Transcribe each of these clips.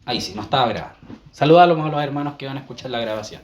Ahí sí, no estaba grabando. Saluda a los hermanos que van a escuchar la grabación.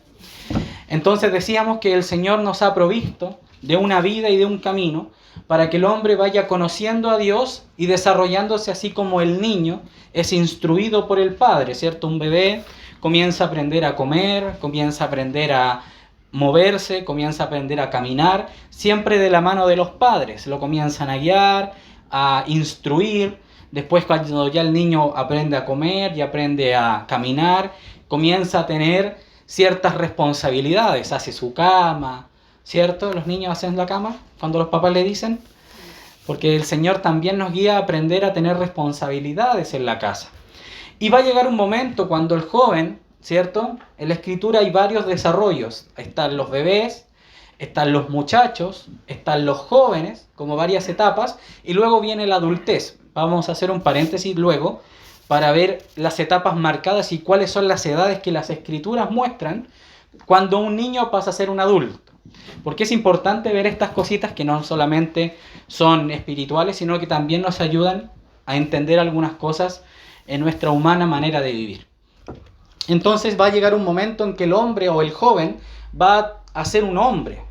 Entonces decíamos que el Señor nos ha provisto de una vida y de un camino para que el hombre vaya conociendo a Dios y desarrollándose así como el niño es instruido por el Padre, ¿cierto? Un bebé comienza a aprender a comer, comienza a aprender a moverse, comienza a aprender a caminar, siempre de la mano de los padres. Lo comienzan a guiar, a instruir. Después, cuando ya el niño aprende a comer y aprende a caminar, comienza a tener ciertas responsabilidades. Hace su cama, ¿cierto? Los niños hacen la cama cuando los papás le dicen. Porque el Señor también nos guía a aprender a tener responsabilidades en la casa. Y va a llegar un momento cuando el joven, ¿cierto? En la Escritura hay varios desarrollos. Están los bebés, están los muchachos, están los jóvenes, como varias etapas, y luego viene la adultez. Vamos a hacer un paréntesis luego para ver las etapas marcadas y cuáles son las edades que las Escrituras muestran cuando un niño pasa a ser un adulto. Porque es importante ver estas cositas que no solamente son espirituales, sino que también nos ayudan a entender algunas cosas en nuestra humana manera de vivir. Entonces va a llegar un momento en que el hombre o el joven va a ser un hombre.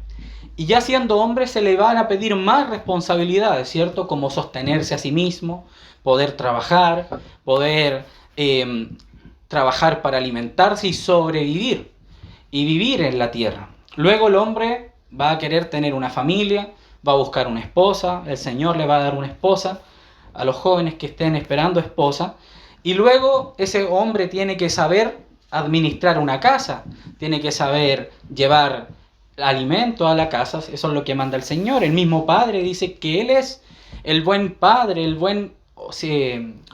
Y ya siendo hombre se le van a pedir más responsabilidades, ¿cierto? Como sostenerse a sí mismo, poder trabajar trabajar para alimentarse y sobrevivir y vivir en la tierra. Luego el hombre va a querer tener una familia, va a buscar una esposa, el Señor le va a dar una esposa a los jóvenes que estén esperando esposa. Y luego ese hombre tiene que saber administrar una casa, tiene que saber llevar alimento a la casa, eso es lo que manda el Señor. El mismo Padre dice que Él es el buen padre, el buen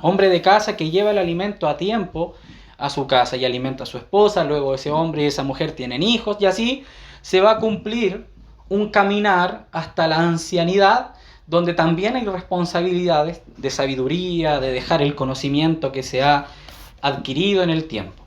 hombre de casa que lleva el alimento a tiempo a su casa y alimenta a su esposa. Luego ese hombre y esa mujer tienen hijos y así se va a cumplir un caminar hasta la ancianidad, donde también hay responsabilidades de sabiduría, de dejar el conocimiento que se ha adquirido en el tiempo.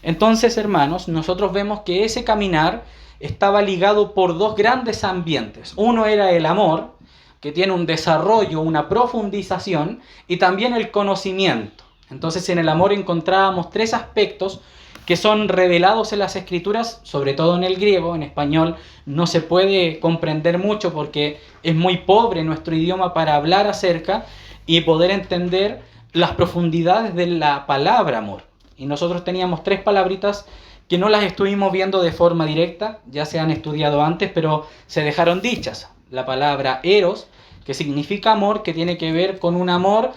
Entonces, hermanos, nosotros vemos que ese caminar estaba ligado por dos grandes ambientes. Uno era el amor, que tiene un desarrollo, una profundización, y también el conocimiento. Entonces, en el amor encontrábamos tres aspectos que son revelados en las Escrituras, sobre todo en el griego. En español no se puede comprender mucho porque es muy pobre nuestro idioma para hablar acerca y poder entender las profundidades de la palabra amor. Y nosotros teníamos tres palabritas que no las estuvimos viendo de forma directa, ya se han estudiado antes, pero se dejaron dichas. La palabra eros, que significa amor, que tiene que ver con un amor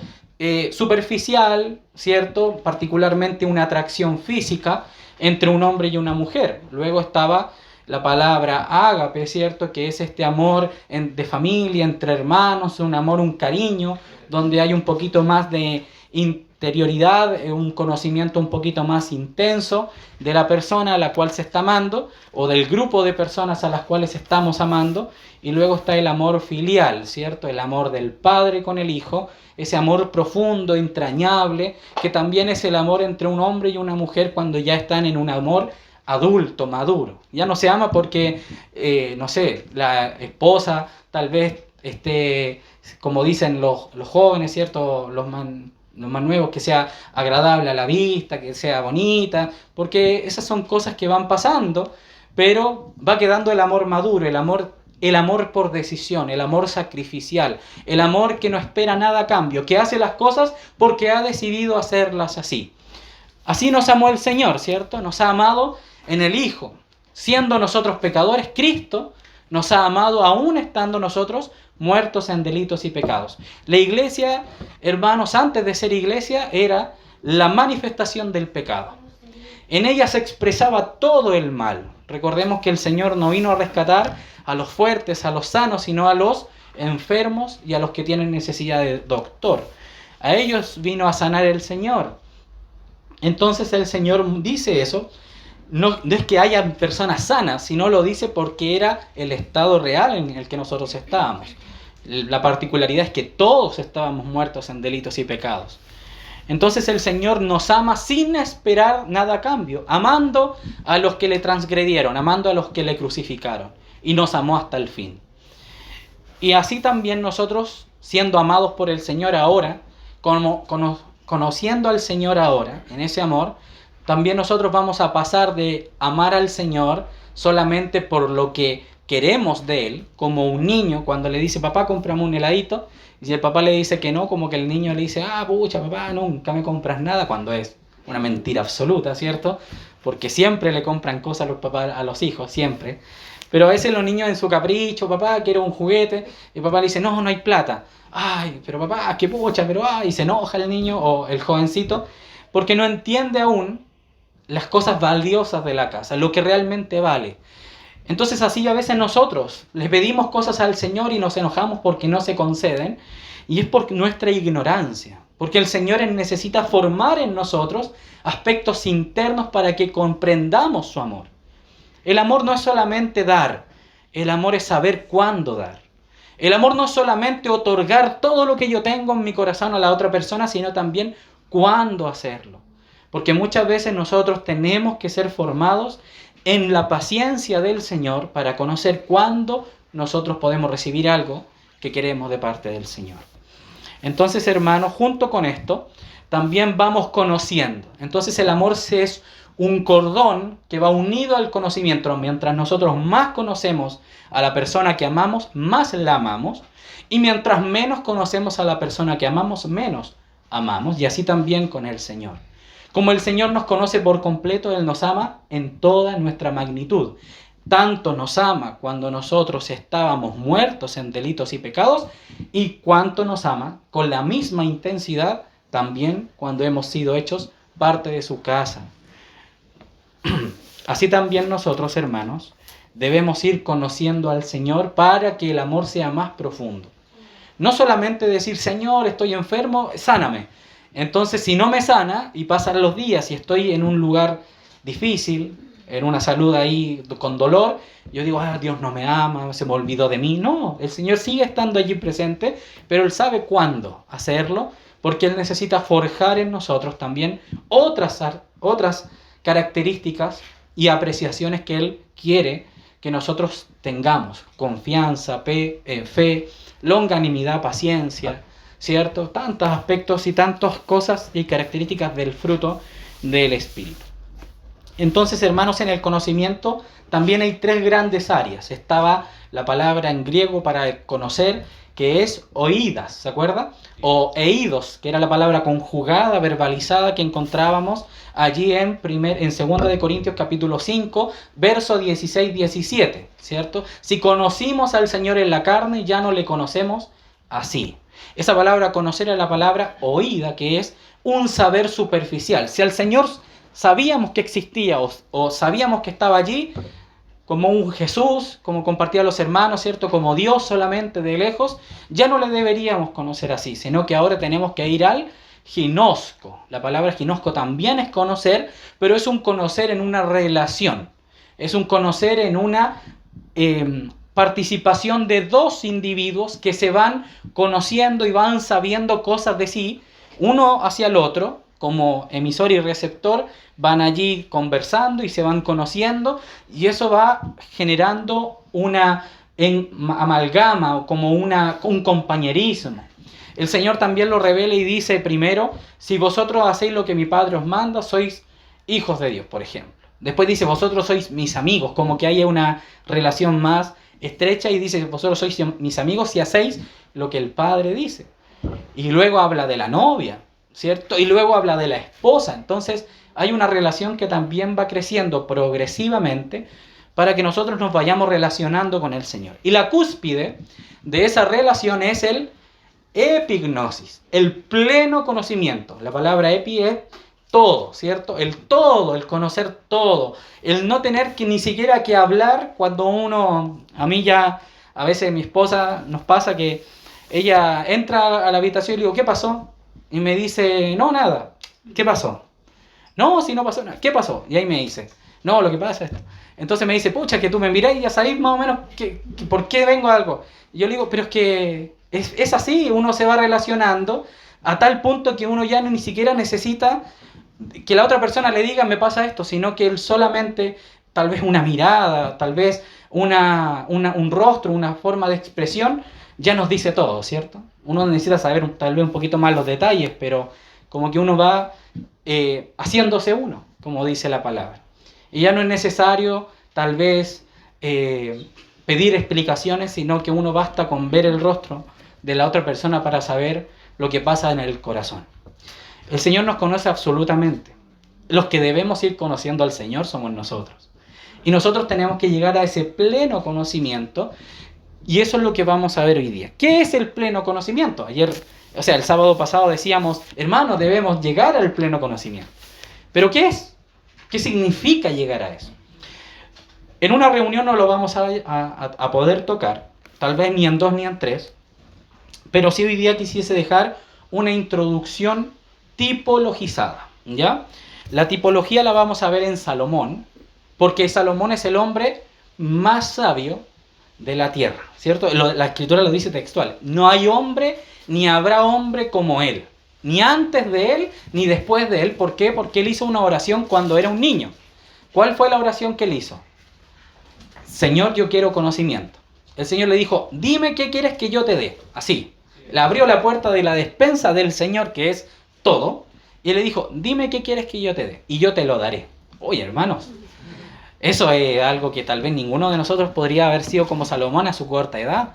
superficial, ¿cierto? Particularmente una atracción física entre un hombre y una mujer. Luego estaba la palabra ágape, ¿cierto? Que es este amor de familia, entre hermanos, un amor, un cariño, donde hay un poquito más de interioridad, un conocimiento un poquito más intenso de la persona a la cual se está amando o del grupo de personas a las cuales estamos amando. Y luego está el amor filial, ¿cierto? El amor del padre con el hijo, ese amor profundo, entrañable, que también es el amor entre un hombre y una mujer cuando ya están en un amor adulto, maduro. Ya no se ama porque, la esposa tal vez esté, como dicen los jóvenes, ¿cierto? Los más nuevos, que sea agradable a la vista, que sea bonita, porque esas son cosas que van pasando, pero va quedando el amor maduro, el amor por decisión, el amor sacrificial, el amor que no espera nada a cambio, que hace las cosas porque ha decidido hacerlas así. Así nos amó el Señor, ¿cierto? Nos ha amado en el Hijo. Siendo nosotros pecadores, Cristo nos ha amado aún estando nosotros muertos en delitos y pecados. La iglesia, hermanos, antes de ser iglesia, era la manifestación del pecado. En ella se expresaba todo el mal. Recordemos que el Señor no vino a rescatar a los fuertes, a los sanos, sino a los enfermos y a los que tienen necesidad de doctor. A ellos vino a sanar el Señor. Entonces el Señor dice eso. No es que haya personas sanas, sino lo dice porque era el estado real en el que nosotros estábamos. La particularidad es que todos estábamos muertos en delitos y pecados. Entonces el Señor nos ama sin esperar nada a cambio, amando a los que le transgredieron, amando a los que le crucificaron, y nos amó hasta el fin. Y así también nosotros, siendo amados por el Señor ahora, como conociendo al Señor ahora, en ese amor, también nosotros vamos a pasar de amar al Señor solamente por lo que queremos de Él, como un niño cuando le dice, papá, cómprame un heladito, y si el papá le dice que no, como que el niño le dice, pucha, papá, nunca me compras nada, cuando es una mentira absoluta, ¿cierto? Porque siempre le compran cosas a los papás, a los hijos, siempre. Pero a veces los niños en su capricho, papá, quiero un juguete, y el papá le dice, no, no hay plata. Ay, pero papá, qué pucha, pero y se enoja el niño o el jovencito, porque no entiende aún las cosas valiosas de la casa, lo que realmente vale. Entonces así a veces nosotros le pedimos cosas al Señor y nos enojamos porque no se conceden, y es por nuestra ignorancia, porque el Señor necesita formar en nosotros aspectos internos para que comprendamos su amor. El amor no es solamente dar, el amor es saber cuándo dar. El amor no es solamente otorgar todo lo que yo tengo en mi corazón a la otra persona, sino también cuándo hacerlo. Porque muchas veces nosotros tenemos que ser formados en la paciencia del Señor para conocer cuándo nosotros podemos recibir algo que queremos de parte del Señor. Entonces, hermanos, junto con esto, también vamos conociendo. Entonces el amor es un cordón que va unido al conocimiento. Mientras nosotros más conocemos a la persona que amamos, más la amamos. Y mientras menos conocemos a la persona que amamos, menos amamos. Y así también con el Señor. Como el Señor nos conoce por completo, Él nos ama en toda nuestra magnitud. Tanto nos ama cuando nosotros estábamos muertos en delitos y pecados, y cuánto nos ama con la misma intensidad también cuando hemos sido hechos parte de su casa. Así también nosotros, hermanos, debemos ir conociendo al Señor para que el amor sea más profundo. No solamente decir, Señor, estoy enfermo, sáname. Entonces, si no me sana y pasan los días y estoy en un lugar difícil, en una salud ahí con dolor, yo digo, Dios no me ama, se me olvidó de mí. No, el Señor sigue estando allí presente, pero Él sabe cuándo hacerlo, porque Él necesita forjar en nosotros también otras características y apreciaciones que Él quiere que nosotros tengamos. Confianza, fe, longanimidad, paciencia, ¿cierto? Tantos aspectos y tantas cosas y características del fruto del Espíritu. Entonces, hermanos, en el conocimiento también hay tres grandes áreas. Estaba la palabra en griego para conocer, que es oídas, ¿se acuerda? O eidos, que era la palabra conjugada, verbalizada, que encontrábamos allí en 2 de Corintios capítulo 5, verso 16-17, ¿cierto? Si conocimos al Señor en la carne, ya no le conocemos así. Esa palabra conocer es la palabra oída, que es un saber superficial. Si al Señor sabíamos que existía o sabíamos que estaba allí, como un Jesús, como compartía los hermanos, ¿cierto? Como Dios solamente de lejos, ya no le deberíamos conocer así, sino que ahora tenemos que ir al ginosco. La palabra ginosco también es conocer, pero es un conocer en una relación. Es un conocer en una participación de dos individuos que se van conociendo y van sabiendo cosas de sí, uno hacia el otro, como emisor y receptor, van allí conversando y se van conociendo, y eso va generando una amalgama o como un compañerismo. El Señor también lo revela y dice primero, si vosotros hacéis lo que mi Padre os manda, sois hijos de Dios, por ejemplo. Después dice, vosotros sois mis amigos, como que haya una relación más estrecha, y dice, vosotros sois mis amigos si hacéis lo que el Padre dice. Y luego habla de la novia, ¿cierto? Y luego habla de la esposa. Entonces hay una relación que también va creciendo progresivamente para que nosotros nos vayamos relacionando con el Señor. Y la cúspide de esa relación es el epignosis, el pleno conocimiento. La palabra epi es todo, ¿cierto? El todo, el conocer todo, el no tener que ni siquiera que hablar cuando uno, a mí ya, a veces mi esposa nos pasa que ella entra a la habitación y le digo, ¿qué pasó? Y me dice, no, nada. ¿Qué pasó? No, si no pasó nada. ¿Qué pasó? Y ahí me dice, no, lo que pasa es esto. Entonces me dice, pucha, que tú me mirás y ya sabés más o menos por qué vengo a algo. Y yo le digo, pero es que es así, uno se va relacionando a tal punto que uno ya ni siquiera necesita que la otra persona le diga, me pasa esto, sino que él solamente, tal vez una mirada, tal vez un rostro, una forma de expresión, ya nos dice todo, ¿cierto? Uno necesita saber tal vez un poquito más los detalles, pero como que uno va haciéndose uno, como dice la palabra. Y ya no es necesario, tal vez, pedir explicaciones, sino que uno basta con ver el rostro de la otra persona para saber lo que pasa en el corazón. El Señor nos conoce absolutamente. Los que debemos ir conociendo al Señor somos nosotros. Y nosotros tenemos que llegar a ese pleno conocimiento, y eso es lo que vamos a ver hoy día. ¿Qué es el pleno conocimiento? El sábado pasado decíamos, hermanos, debemos llegar al pleno conocimiento. ¿Pero qué es? ¿Qué significa llegar a eso? En una reunión no lo vamos a poder tocar, tal vez ni en 2 ni en 3, pero sí hoy día quisiese dejar una introducción tipologizada, ¿ya? La tipología la vamos a ver en Salomón, porque Salomón es el hombre más sabio de la tierra, ¿cierto? La escritura lo dice textual, no hay hombre ni habrá hombre como él, ni antes de él ni después de él. ¿Por qué? Porque él hizo una oración cuando era un niño. ¿Cuál fue la oración que él hizo? Señor, yo quiero conocimiento. El Señor le dijo, dime qué quieres que yo te dé. Así. Le abrió la puerta de la despensa del Señor, que es todo, y le dijo, dime qué quieres que yo te dé, y yo te lo daré. Oye, hermanos, eso es algo que tal vez ninguno de nosotros podría haber sido como Salomón a su corta edad.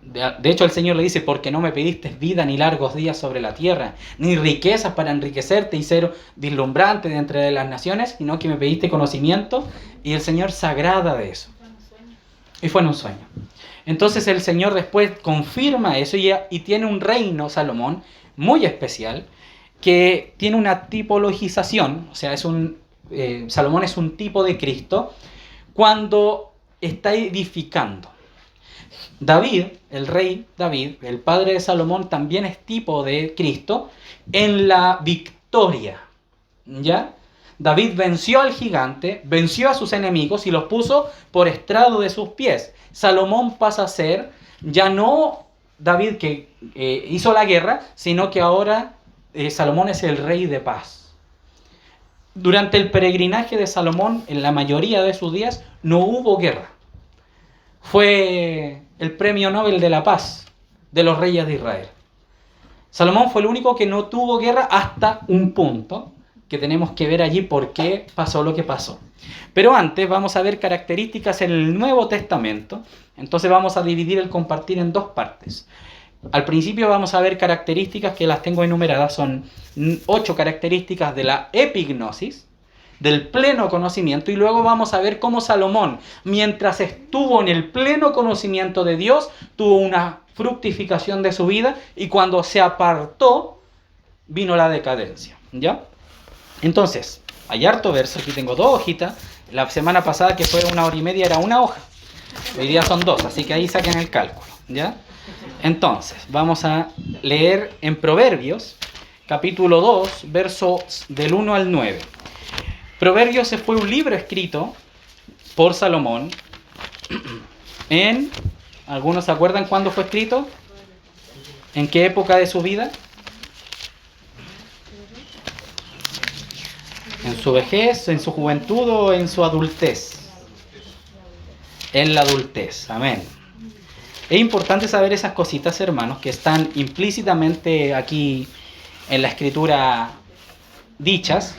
De hecho, el Señor le dice, porque no me pediste vida ni largos días sobre la tierra, ni riquezas para enriquecerte y ser deslumbrante de entre las naciones, sino que me pediste conocimiento, y el Señor se agrada de eso. Y fue en un sueño. Entonces el Señor después confirma eso y tiene un reino, Salomón, muy especial, que tiene una tipologización, o sea, Salomón es un tipo de Cristo cuando está edificando. David, el rey David, el padre de Salomón, también es tipo de Cristo en la victoria, ¿ya? David venció al gigante, venció a sus enemigos y los puso por estrado de sus pies. Salomón pasa a ser ya no David que hizo la guerra, sino que ahora Salomón es el rey de paz. Durante el peregrinaje de Salomón, en la mayoría de sus días, no hubo guerra. Fue el premio Nobel de la paz de los reyes de Israel. Salomón fue el único que no tuvo guerra hasta un punto, que tenemos que ver allí por qué pasó lo que pasó. Pero antes vamos a ver características en el Nuevo Testamento. Entonces vamos a dividir el compartir en 2 partes. Al principio vamos a ver características que las tengo enumeradas, son 8 características de la epignosis, del pleno conocimiento, y luego vamos a ver cómo Salomón, mientras estuvo en el pleno conocimiento de Dios, tuvo una fructificación de su vida, y cuando se apartó, vino la decadencia, ¿ya? Entonces, hay harto verso, aquí tengo 2 hojitas, la semana pasada que fue 1 hora y media era 1 hoja, hoy día son 2, así que ahí saquen el cálculo, ¿ya? Entonces, vamos a leer en Proverbios, capítulo 2, versos del 1 al 9. Proverbios fue un libro escrito por Salomón ¿algunos se acuerdan cuándo fue escrito? ¿En qué época de su vida? ¿En su vejez, en su juventud o en su adultez? En la adultez, amén. Es importante saber esas cositas, hermanos, que están implícitamente aquí en la escritura dichas.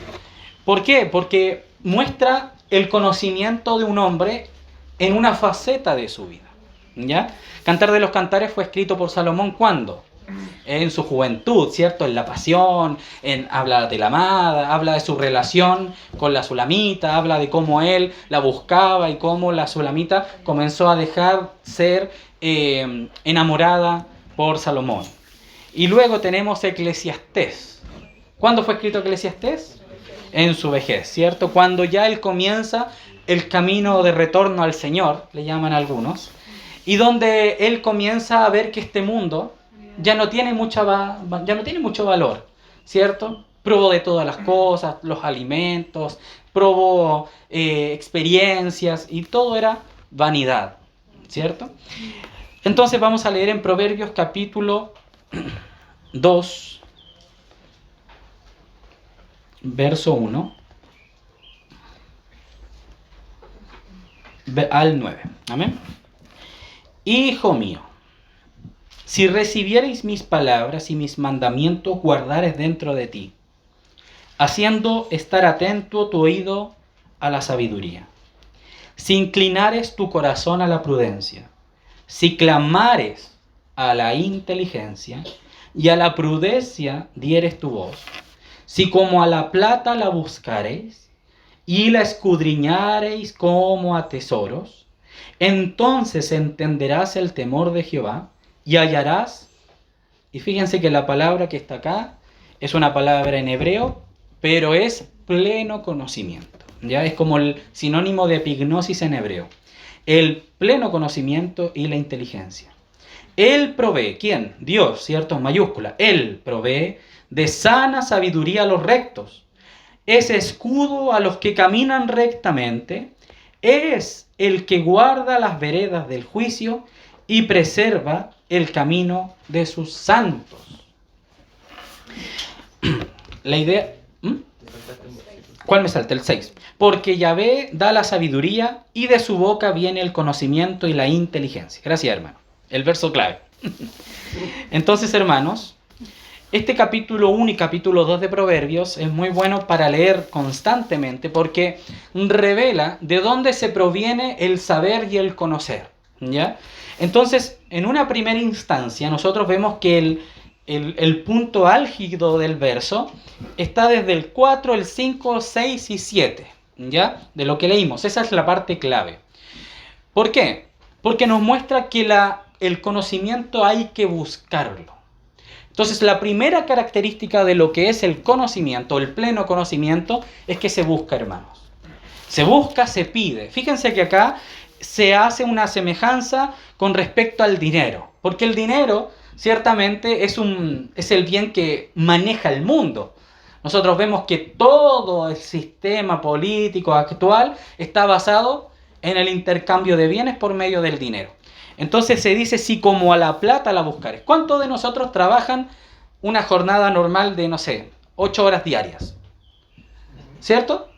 ¿Por qué? Porque muestra el conocimiento de un hombre en una faceta de su vida, ¿ya? Cantar de los Cantares fue escrito por Salomón, ¿cuándo? En su juventud, ¿cierto? En la pasión, habla de la amada, habla de su relación con la Sulamita, habla de cómo él la buscaba y cómo la Sulamita comenzó a dejar ser enamorada por Salomón. Y luego tenemos Eclesiastés. ¿Cuándo fue escrito Eclesiastés? En su vejez, ¿cierto? Cuando ya él comienza el camino de retorno al Señor, le llaman algunos, y donde él comienza a ver que este mundo ya no tiene mucho valor, ¿cierto? Probó de todas las cosas, los alimentos, probó experiencias, y todo era vanidad, ¿cierto? Entonces vamos a leer en Proverbios capítulo 2, verso 1 al 9. Amén. Hijo mío, Si recibiereis mis palabras y mis mandamientos guardares dentro de ti, haciendo estar atento tu oído a la sabiduría. Si inclinares tu corazón a la prudencia, si clamares a la inteligencia y a la prudencia dieres tu voz, si como a la plata la buscareis y la escudriñareis como a tesoros, entonces entenderás el temor de Jehová y hallarás, y fíjense que la palabra que está acá es una palabra en hebreo, pero es pleno conocimiento. Ya es como el sinónimo de epignosis en hebreo. El pleno conocimiento y la inteligencia. Él provee, ¿quién? Dios, ¿cierto? Mayúscula. Él provee de sana sabiduría a los rectos. Es escudo a los que caminan rectamente. Es el que guarda las veredas del juicio y preserva el camino de sus santos. La idea... ¿Cuál me salta? El 6. Porque Yahvé da la sabiduría y de su boca viene el conocimiento y la inteligencia. Gracias, hermano. El verso clave. Entonces, hermanos, este capítulo 1 y capítulo 2 de Proverbios es muy bueno para leer constantemente porque revela de dónde se proviene el saber y el conocer. ¿Ya? Entonces, en una primera instancia, nosotros vemos que el punto álgido del verso está desde el 4, el 5, 6 y 7, ¿ya? De lo que leímos. Esa es la parte clave. ¿Por qué? Porque nos muestra que el conocimiento hay que buscarlo. Entonces, la primera característica de lo que es el conocimiento, el pleno conocimiento, es que se busca, hermanos. Se busca, se pide. Fíjense que acá se hace una semejanza con respecto al dinero. Porque el dinero ciertamente es el bien que maneja el mundo. Nosotros vemos que todo el sistema político actual está basado en el intercambio de bienes por medio del dinero. Entonces se dice, si como a la plata la buscares. ¿Cuántos de nosotros trabajan una jornada normal de, 8 horas diarias? ¿Cierto?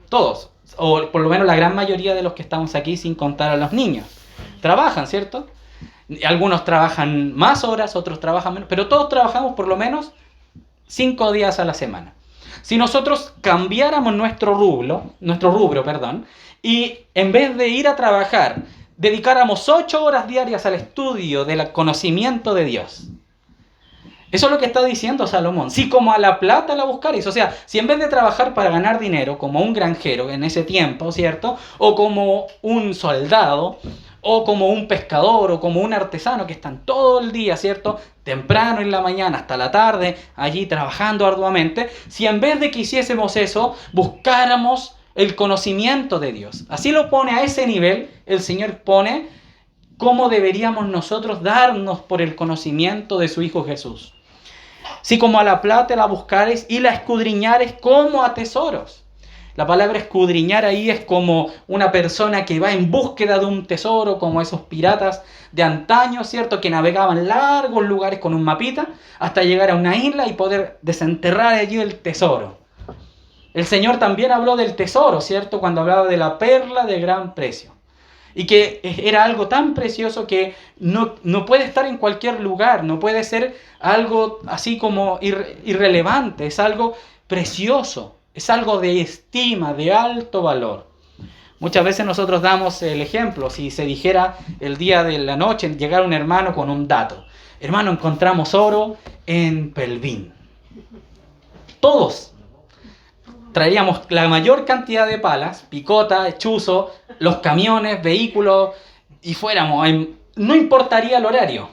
Todos. O por lo menos la gran mayoría de los que estamos aquí, sin contar a los niños. Trabajan, ¿cierto? Algunos trabajan más horas, otros trabajan menos, pero todos trabajamos por lo menos 5 días a la semana. Si nosotros cambiáramos nuestro rubro, y en vez de ir a trabajar, dedicáramos 8 horas diarias al estudio del conocimiento de Dios. Eso es lo que está diciendo Salomón. Si como a la plata la buscaréis, o sea, si en vez de trabajar para ganar dinero, como un granjero en ese tiempo, ¿cierto? O como un soldado, o como un pescador, o como un artesano que están todo el día, ¿cierto? Temprano en la mañana hasta la tarde, allí trabajando arduamente. Si en vez de que hiciésemos eso, buscáramos el conocimiento de Dios. Así lo pone a ese nivel, el Señor pone cómo deberíamos nosotros darnos por el conocimiento de su Hijo Jesús. Si como a la plata la buscares y la escudriñares como a tesoros. La palabra escudriñar ahí es como una persona que va en búsqueda de un tesoro, como esos piratas de antaño, ¿cierto? Que navegaban largos lugares con un mapita hasta llegar a una isla y poder desenterrar allí el tesoro. El Señor también habló del tesoro, ¿cierto? Cuando hablaba de la perla de gran precio. Y que era algo tan precioso que no puede estar en cualquier lugar, no puede ser algo así como irrelevante, es algo precioso. Es algo de estima, de alto valor. Muchas veces nosotros damos el ejemplo, si se dijera el día de la noche, llegara un hermano con un dato. Hermano, encontramos oro en Pelvín. Todos traeríamos la mayor cantidad de palas, picota, chuzo, los camiones, vehículos, y fuéramos. No importaría el horario.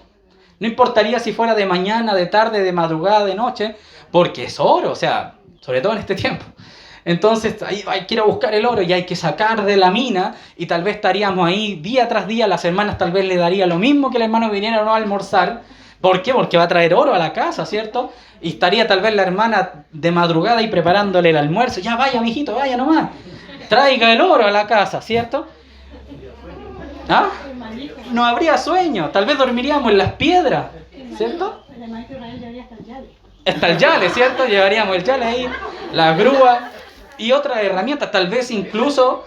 No importaría si fuera de mañana, de tarde, de madrugada, de noche, porque es oro, o sea, sobre todo en este tiempo. Entonces ahí hay que ir a buscar el oro y hay que sacar de la mina y tal vez estaríamos ahí día tras día. Las hermanas tal vez le daría lo mismo que el hermano viniera o no a almorzar. ¿Por qué? Porque va a traer oro a la casa, ¿cierto? Y estaría tal vez la hermana de madrugada y preparándole el almuerzo. Ya vaya, mijito, vaya nomás. Traiga el oro a la casa, ¿cierto? ¿Ah? No habría sueño. Tal vez dormiríamos en las piedras, ¿cierto? Hasta el yale, ¿cierto? Llevaríamos el yale ahí, la grúa y otras herramientas. Tal vez incluso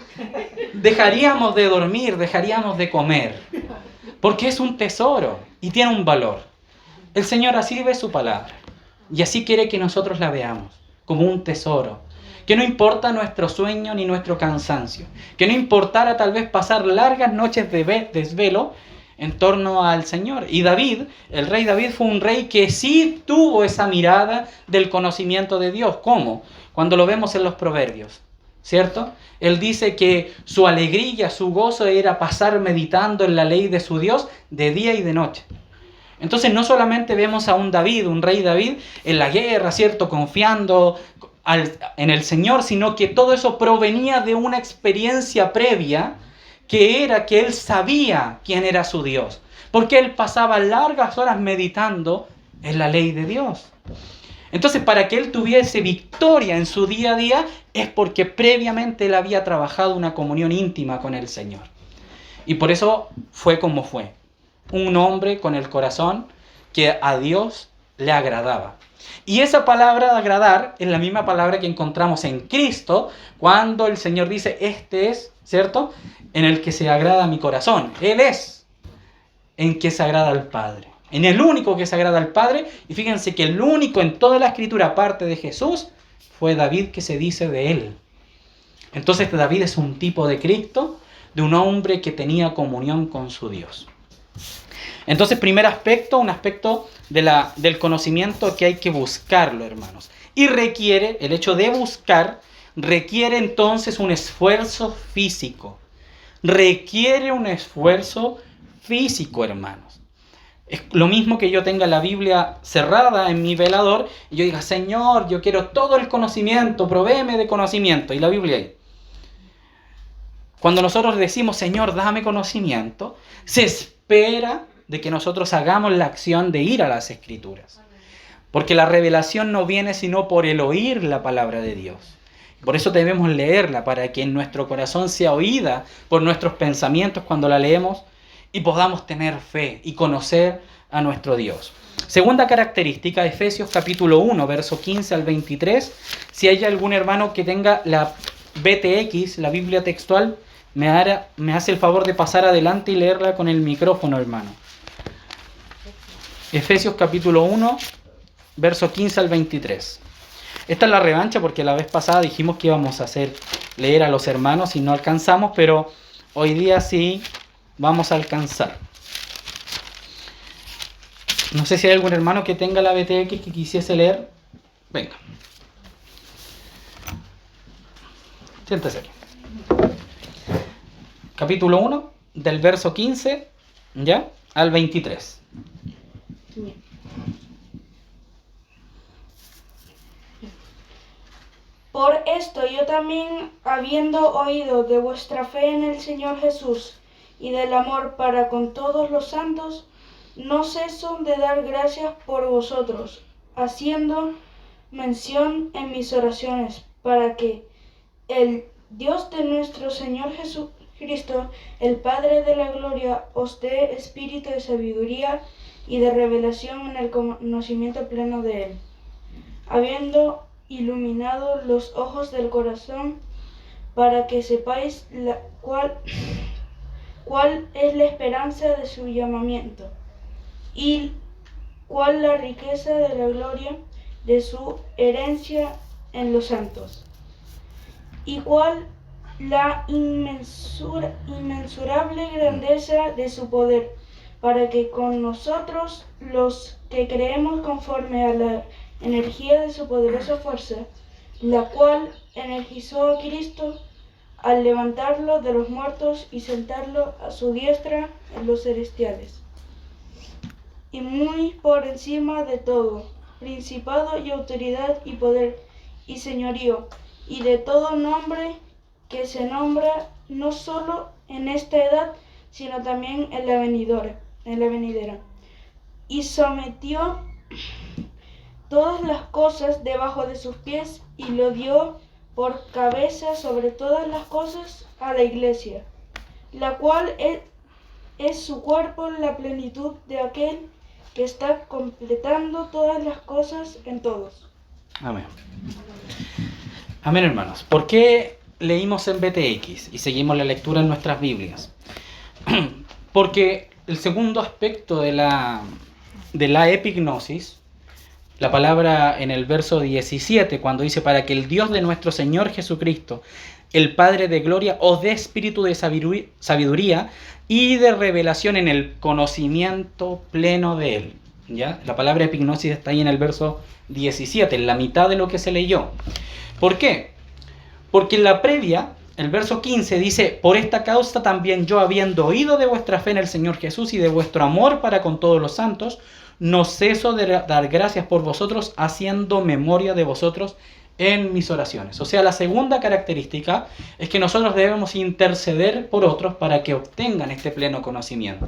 dejaríamos de dormir, dejaríamos de comer. Porque es un tesoro y tiene un valor. El Señor así ve su palabra y así quiere que nosotros la veamos como un tesoro. Que no importa nuestro sueño ni nuestro cansancio. Que no importara tal vez pasar largas noches de desvelo en torno al Señor. Y David, el rey David, fue un rey que sí tuvo esa mirada del conocimiento de Dios. ¿Cómo? Cuando lo vemos en los Proverbios, ¿cierto? Él dice que su alegría, su gozo era pasar meditando en la ley de su Dios de día y de noche. Entonces no solamente vemos a un David, un rey David, en la guerra, ¿cierto? Confiando en el Señor, sino que todo eso provenía de una experiencia previa, que era que él sabía quién era su Dios, porque él pasaba largas horas meditando en la ley de Dios. Entonces, para que él tuviese victoria en su día a día, es porque previamente él había trabajado una comunión íntima con el Señor. Y por eso fue como fue. Un hombre con el corazón que a Dios le agradaba. Y esa palabra de agradar es la misma palabra que encontramos en Cristo cuando el Señor dice, este es, ¿cierto?, en el que se agrada mi corazón. Él es en que se agrada al Padre. En el único que se agrada al Padre. Y fíjense que el único en toda la Escritura, aparte de Jesús, fue David, que se dice de él. Entonces David es un tipo de Cristo, de un hombre que tenía comunión con su Dios. Entonces, primer aspecto, un aspecto del conocimiento que hay que buscarlo, hermanos. Y requiere, el hecho de buscar, requiere entonces un esfuerzo físico. Requiere un esfuerzo físico, hermanos. Es lo mismo que yo tenga la Biblia cerrada en mi velador y yo diga, Señor, yo quiero todo el conocimiento, provéeme de conocimiento. Y la Biblia ahí. Cuando nosotros decimos, Señor, dame conocimiento, se espera de que nosotros hagamos la acción de ir a las Escrituras. Porque la revelación no viene sino por el oír la palabra de Dios. Por eso debemos leerla, para que en nuestro corazón sea oída por nuestros pensamientos cuando la leemos y podamos tener fe y conocer a nuestro Dios. Segunda característica, Efesios capítulo 1, verso 15 al 23. Si hay algún hermano que tenga la BTX, la Biblia textual, me hace el favor de pasar adelante y leerla con el micrófono, hermano. Efesios capítulo 1, verso 15 al 23. Esta es la revancha porque la vez pasada dijimos que íbamos a hacer leer a los hermanos y no alcanzamos, pero hoy día sí vamos a alcanzar. No sé si hay algún hermano que tenga la BTX que quisiese leer. Venga. Siéntese aquí. Capítulo 1, del verso 15, ¿ya?, al 23. Por esto yo también, habiendo oído de vuestra fe en el Señor Jesús y del amor para con todos los santos, no ceso de dar gracias por vosotros, haciendo mención en mis oraciones, para que el Dios de nuestro Señor Jesucristo, el Padre de la gloria, os dé espíritu de sabiduría y de revelación en el conocimiento pleno de Él, habiendo iluminado los ojos del corazón, para que sepáis cuál es la esperanza de su llamamiento, y cuál la riqueza de la gloria de su herencia en los santos, y cuál la inmensurable grandeza de su poder, para que con nosotros, los que creemos, conforme a la energía de su poderosa fuerza, la cual energizó a Cristo al levantarlo de los muertos y sentarlo a su diestra en los celestiales, y muy por encima de todo, principado y autoridad y poder y señorío, y de todo nombre que se nombra, no solo en esta edad, sino también en la venidera. Y sometió todas las cosas debajo de sus pies, y lo dio por cabeza sobre todas las cosas a la Iglesia, la cual es su cuerpo, la plenitud de aquel que está completando todas las cosas en todos. Amén. Amén, hermanos. ¿Por qué leímos en BTX y seguimos la lectura en nuestras Biblias? Porque el segundo aspecto de de la epignosis, la palabra en el verso 17, cuando dice, para que el Dios de nuestro Señor Jesucristo, el Padre de gloria, os dé espíritu de sabiduría y de revelación en el conocimiento pleno de Él. ¿Ya? La palabra epignosis está ahí en el verso 17, en la mitad de lo que se leyó. ¿Por qué? Porque en la previa, el verso 15 dice, por esta causa también yo, habiendo oído de vuestra fe en el Señor Jesús y de vuestro amor para con todos los santos, no ceso de dar gracias por vosotros, haciendo memoria de vosotros en mis oraciones. O sea, la segunda característica es que nosotros debemos interceder por otros para que obtengan este pleno conocimiento.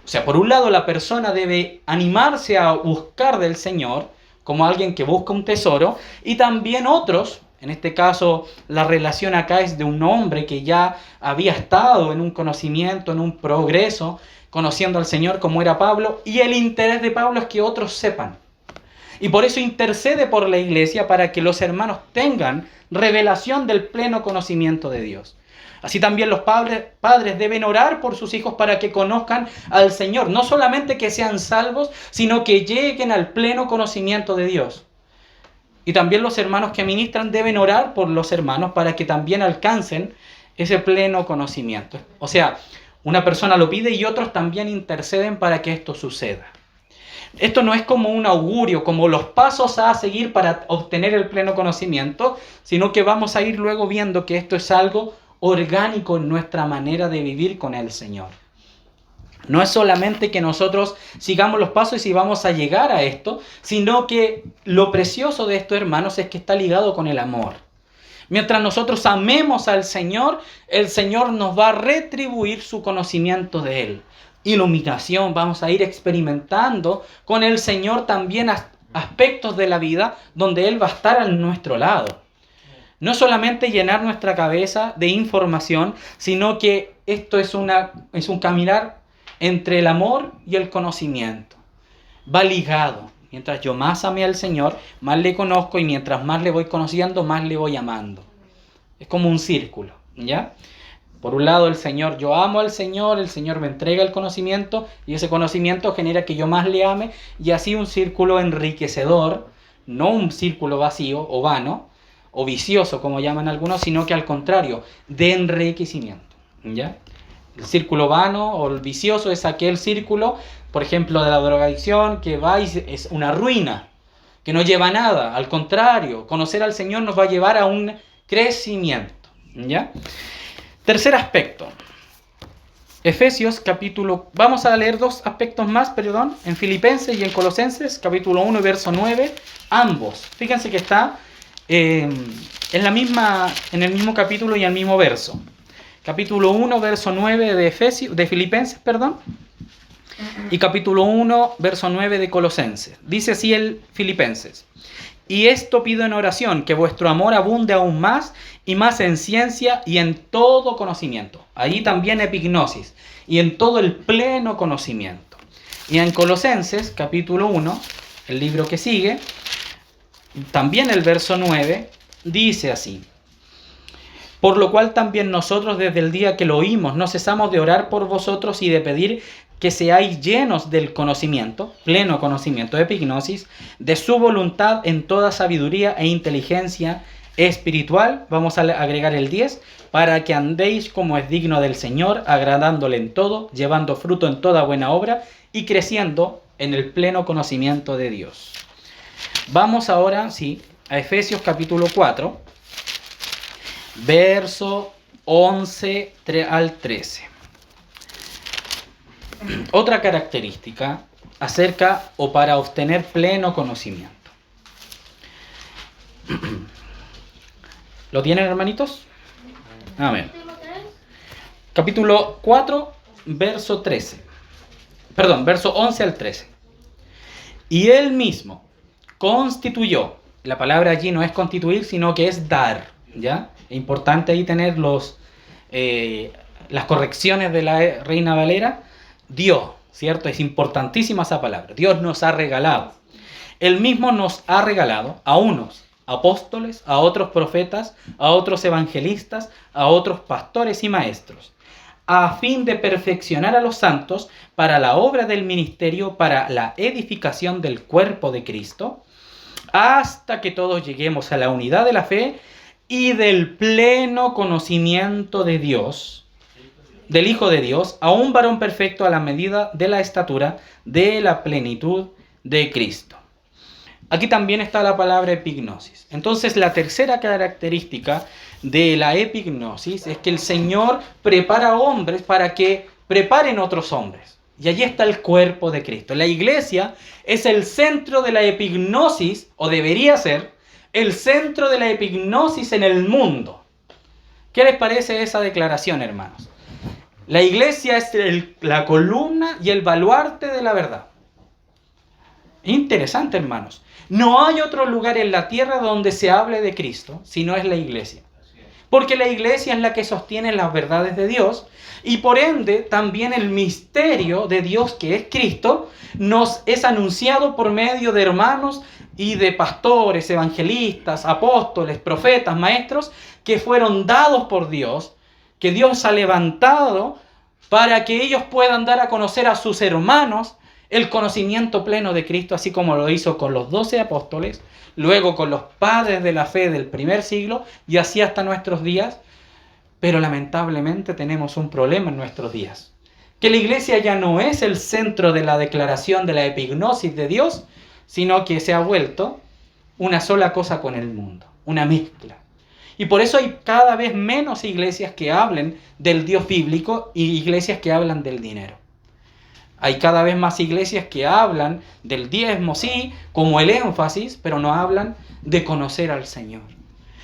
O sea, por un lado, la persona debe animarse a buscar del Señor como alguien que busca un tesoro, y también otros, en este caso, la relación acá es de un hombre que ya había estado en un conocimiento, en un progreso, conociendo al Señor como era Pablo, y el interés de Pablo es que otros sepan. Y por eso intercede por la iglesia para que los hermanos tengan revelación del pleno conocimiento de Dios. Así también los padres deben orar por sus hijos para que conozcan al Señor. No solamente que sean salvos, sino que lleguen al pleno conocimiento de Dios. Y también los hermanos que ministran deben orar por los hermanos para que también alcancen ese pleno conocimiento. O sea, una persona lo pide y otros también interceden para que esto suceda. Esto no es como un augurio, como los pasos a seguir para obtener el pleno conocimiento, sino que vamos a ir luego viendo que esto es algo orgánico en nuestra manera de vivir con el Señor. No es solamente que nosotros sigamos los pasos y si vamos a llegar a esto, sino que lo precioso de esto, hermanos, es que está ligado con el amor. Mientras nosotros amemos al Señor, el Señor nos va a retribuir su conocimiento de Él. Iluminación, vamos a ir experimentando con el Señor también aspectos de la vida donde Él va a estar a nuestro lado. No solamente llenar nuestra cabeza de información, sino que esto es un caminar entre el amor y el conocimiento. Va ligado. Mientras yo más ame al Señor, más le conozco, y mientras más le voy conociendo, más le voy amando. Es como un círculo, ¿ya? Por un lado, yo amo al Señor, el Señor me entrega el conocimiento, y ese conocimiento genera que yo más le ame, y así un círculo enriquecedor, no un círculo vacío o vano, o vicioso, como llaman algunos, sino que al contrario, de enriquecimiento, ¿ya? El círculo vano o el vicioso es aquel círculo, por ejemplo, de la drogadicción, que va y es una ruina, que no lleva a nada. Al contrario, conocer al Señor nos va a llevar a un crecimiento, ¿ya? Tercer aspecto. Efesios capítulo... Vamos a leer dos aspectos más, en Filipenses y en Colosenses, capítulo 1 y verso 9, ambos. Fíjense que está en el mismo capítulo y en el mismo verso. Capítulo 1, verso 9 de Filipenses, y capítulo 1, verso 9 de Colosenses. Dice así el Filipenses: y esto pido en oración, que vuestro amor abunde aún más y más en ciencia y en todo conocimiento. Ahí también epignosis, y en todo el pleno conocimiento. Y en Colosenses, capítulo 1, el libro que sigue, también el verso 9, dice así: por lo cual también nosotros desde el día que lo oímos no cesamos de orar por vosotros y de pedir que seáis llenos del conocimiento, pleno conocimiento, epignosis, de su voluntad en toda sabiduría e inteligencia espiritual. Vamos a agregar el 10, para que andéis como es digno del Señor, agradándole en todo, llevando fruto en toda buena obra y creciendo en el pleno conocimiento de Dios. Vamos ahora, a Efesios capítulo 4, verso 11 al 13. Otra característica acerca o para obtener pleno conocimiento. ¿Lo tienen, hermanitos? Amén. Capítulo 4, verso 13. Verso 11 al 13. Y él mismo constituyó. La palabra allí no es constituir, sino que es dar, ¿ya? Es importante ahí tener las correcciones de la Reina Valera. Dios, ¿cierto? Es importantísima esa palabra. Dios nos ha regalado. Él mismo nos ha regalado a unos apóstoles, a otros profetas, a otros evangelistas, a otros pastores y maestros, a fin de perfeccionar a los santos para la obra del ministerio, para la edificación del cuerpo de Cristo, hasta que todos lleguemos a la unidad de la fe y del pleno conocimiento de Dios, del Hijo de Dios, a un varón perfecto a la medida de la estatura de la plenitud de Cristo. Aquí también está la palabra epignosis. Entonces, la tercera característica de la epignosis es que el Señor prepara hombres para que preparen otros hombres. Y allí está el cuerpo de Cristo. La iglesia es el centro de la epignosis, o debería ser el centro de la epignosis en el mundo. ¿Qué les parece esa declaración, hermanos? La iglesia es la columna y el baluarte de la verdad. Interesante, hermanos. No hay otro lugar en la tierra donde se hable de Cristo, sino es la iglesia. Porque la iglesia es la que sostiene las verdades de Dios y por ende también el misterio de Dios, que es Cristo, nos es anunciado por medio de hermanos y de pastores, evangelistas, apóstoles, profetas, maestros, que fueron dados por Dios, que Dios ha levantado para que ellos puedan dar a conocer a sus hermanos el conocimiento pleno de Cristo, así como lo hizo con los 12 apóstoles, luego con los padres de la fe del primer siglo y así hasta nuestros días. Pero lamentablemente tenemos un problema en nuestros días, que la iglesia ya no es el centro de la declaración de la epignosis de Dios, sino que se ha vuelto una sola cosa con el mundo, una mezcla. Y por eso hay cada vez menos iglesias que hablen del Dios bíblico y iglesias que hablan del dinero. Hay cada vez más iglesias que hablan del diezmo, sí, como el énfasis, pero no hablan de conocer al Señor.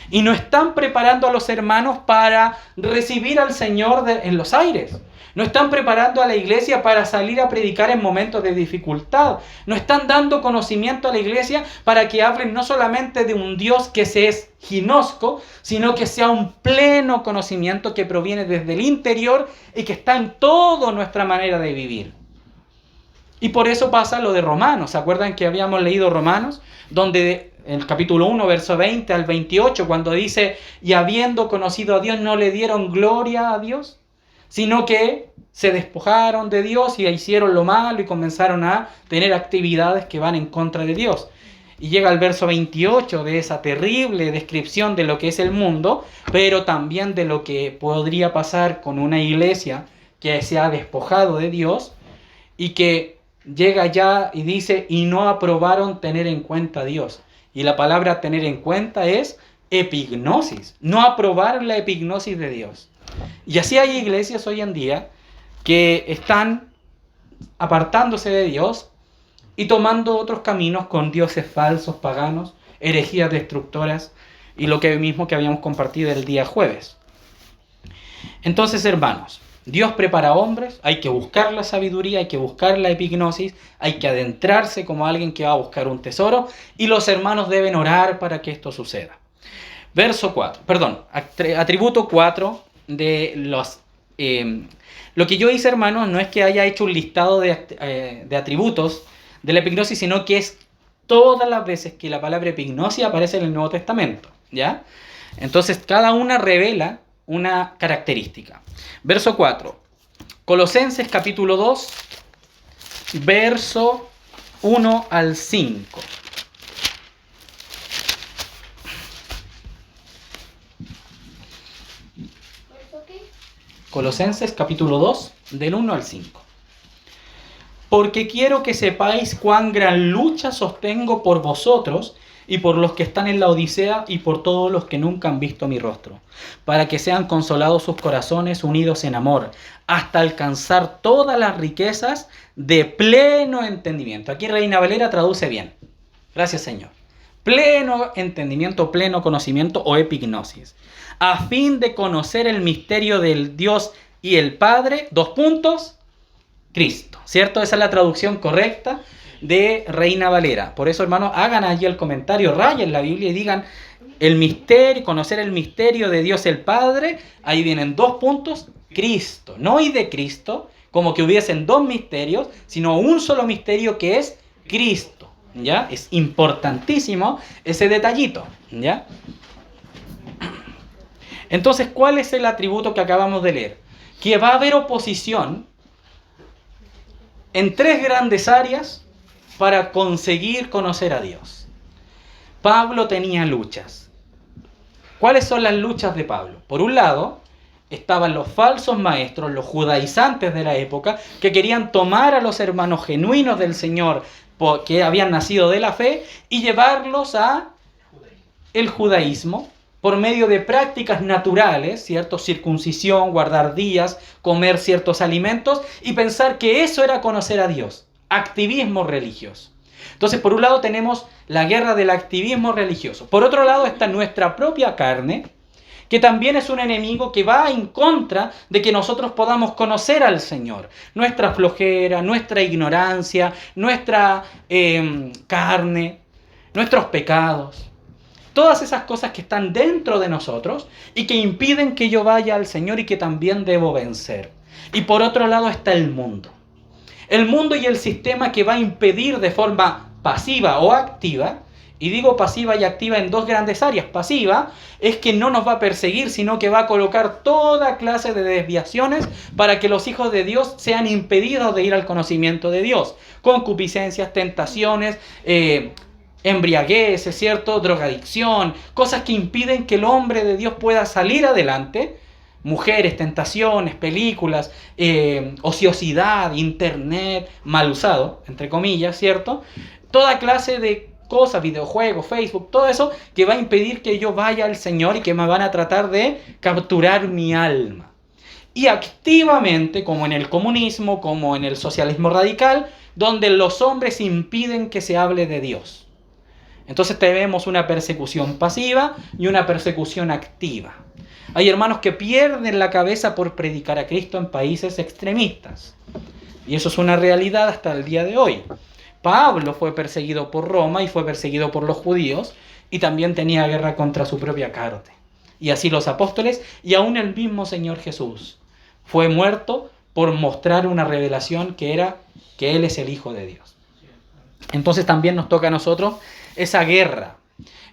Y no están preparando a los hermanos para recibir al Señor en los aires. No están preparando a la iglesia para salir a predicar en momentos de dificultad. No están dando conocimiento a la iglesia para que hablen no solamente de un Dios que se es ginosco, sino que sea un pleno conocimiento que proviene desde el interior y que está en toda nuestra manera de vivir. Y por eso pasa lo de Romanos. ¿Se acuerdan que habíamos leído Romanos? Donde en el capítulo 1, verso 20 al 28, cuando dice, y habiendo conocido a Dios, no le dieron gloria a Dios, sino que se despojaron de Dios y hicieron lo malo y comenzaron a tener actividades que van en contra de Dios. Y llega el verso 28 de esa terrible descripción de lo que es el mundo, pero también de lo que podría pasar con una iglesia que se ha despojado de Dios y que llega ya y dice, y no aprobaron tener en cuenta a Dios. Y la palabra tener en cuenta es epignosis, no aprobar la epignosis de Dios. Y así hay iglesias hoy en día que están apartándose de Dios y tomando otros caminos con dioses falsos, paganos, herejías destructoras y lo que mismo que habíamos compartido el día jueves. Entonces, hermanos, Dios prepara hombres, hay que buscar la sabiduría, hay que buscar la epignosis, hay que adentrarse como alguien que va a buscar un tesoro y los hermanos deben orar para que esto suceda. Atributo 4 de los... lo que yo hice, hermanos, no es que haya hecho un listado de atributos de la epignosis, sino que es todas las veces que la palabra epignosis aparece en el Nuevo Testamento, ¿ya? Entonces, cada una revela una característica. Verso 4. Colosenses capítulo 2, verso 1 al 5. Colosenses capítulo 2, del 1 al 5. Porque quiero que sepáis cuán gran lucha sostengo por vosotros y por los que están en la Odisea y por todos los que nunca han visto mi rostro, para que sean consolados sus corazones unidos en amor, hasta alcanzar todas las riquezas de pleno entendimiento. Aquí Reina Valera traduce bien. Gracias, Señor. Pleno entendimiento, pleno conocimiento o epignosis, a fin de conocer el misterio del Dios y el Padre, Cristo, ¿cierto? Esa es la traducción correcta de Reina Valera. Por eso, hermanos, hagan allí el comentario, rayen la Biblia y digan el misterio, conocer el misterio de Dios el Padre. Ahí vienen Cristo, no y de Cristo, como que hubiesen dos misterios, sino un solo misterio que es Cristo, ¿ya? Es importantísimo ese detallito, ¿ya? Entonces, ¿cuál es el atributo que acabamos de leer? que va a haber oposición en 3 grandes áreas para conseguir conocer a Dios. Pablo tenía luchas. ¿Cuáles son las luchas de Pablo? Por un lado, estaban los falsos maestros, los judaizantes de la época, que querían tomar a los hermanos genuinos del Señor, que habían nacido de la fe, y llevarlos a el judaísmo por medio de prácticas naturales, ¿cierto? Circuncisión, guardar días, comer ciertos alimentos, y pensar que eso era conocer a Dios. Activismo religioso. Entonces, por un lado tenemos la guerra del activismo religioso. Por otro lado está nuestra propia carne, que también es un enemigo que va en contra de que nosotros podamos conocer al Señor. Nuestra flojera, nuestra ignorancia, nuestra carne, nuestros pecados. Todas esas cosas que están dentro de nosotros y que impiden que yo vaya al Señor y que también debo vencer. Y por otro lado está el mundo. El mundo y el sistema que va a impedir de forma pasiva o activa, y digo pasiva y activa en 2 grandes áreas. Pasiva es que no nos va a perseguir, sino que va a colocar toda clase de desviaciones para que los hijos de Dios sean impedidos de ir al conocimiento de Dios. Concupiscencias, tentaciones, embriaguez, ¿cierto? Drogadicción, cosas que impiden que el hombre de Dios pueda salir adelante. Mujeres, tentaciones, películas, ociosidad, internet, mal usado, entre comillas, ¿cierto? Toda clase de cosas, videojuegos, Facebook, todo eso que va a impedir que yo vaya al Señor y que me van a tratar de capturar mi alma. Y activamente, como en el comunismo, como en el socialismo radical, donde los hombres impiden que se hable de Dios. Entonces tenemos una persecución pasiva y una persecución activa. Hay hermanos que pierden la cabeza por predicar a Cristo en países extremistas. Y eso es una realidad hasta el día de hoy. Pablo fue perseguido por Roma y fue perseguido por los judíos y también tenía guerra contra su propia carne. Y así los apóstoles y aún el mismo Señor Jesús fue muerto por mostrar una revelación que era que Él es el Hijo de Dios. Entonces también nos toca a nosotros esa guerra.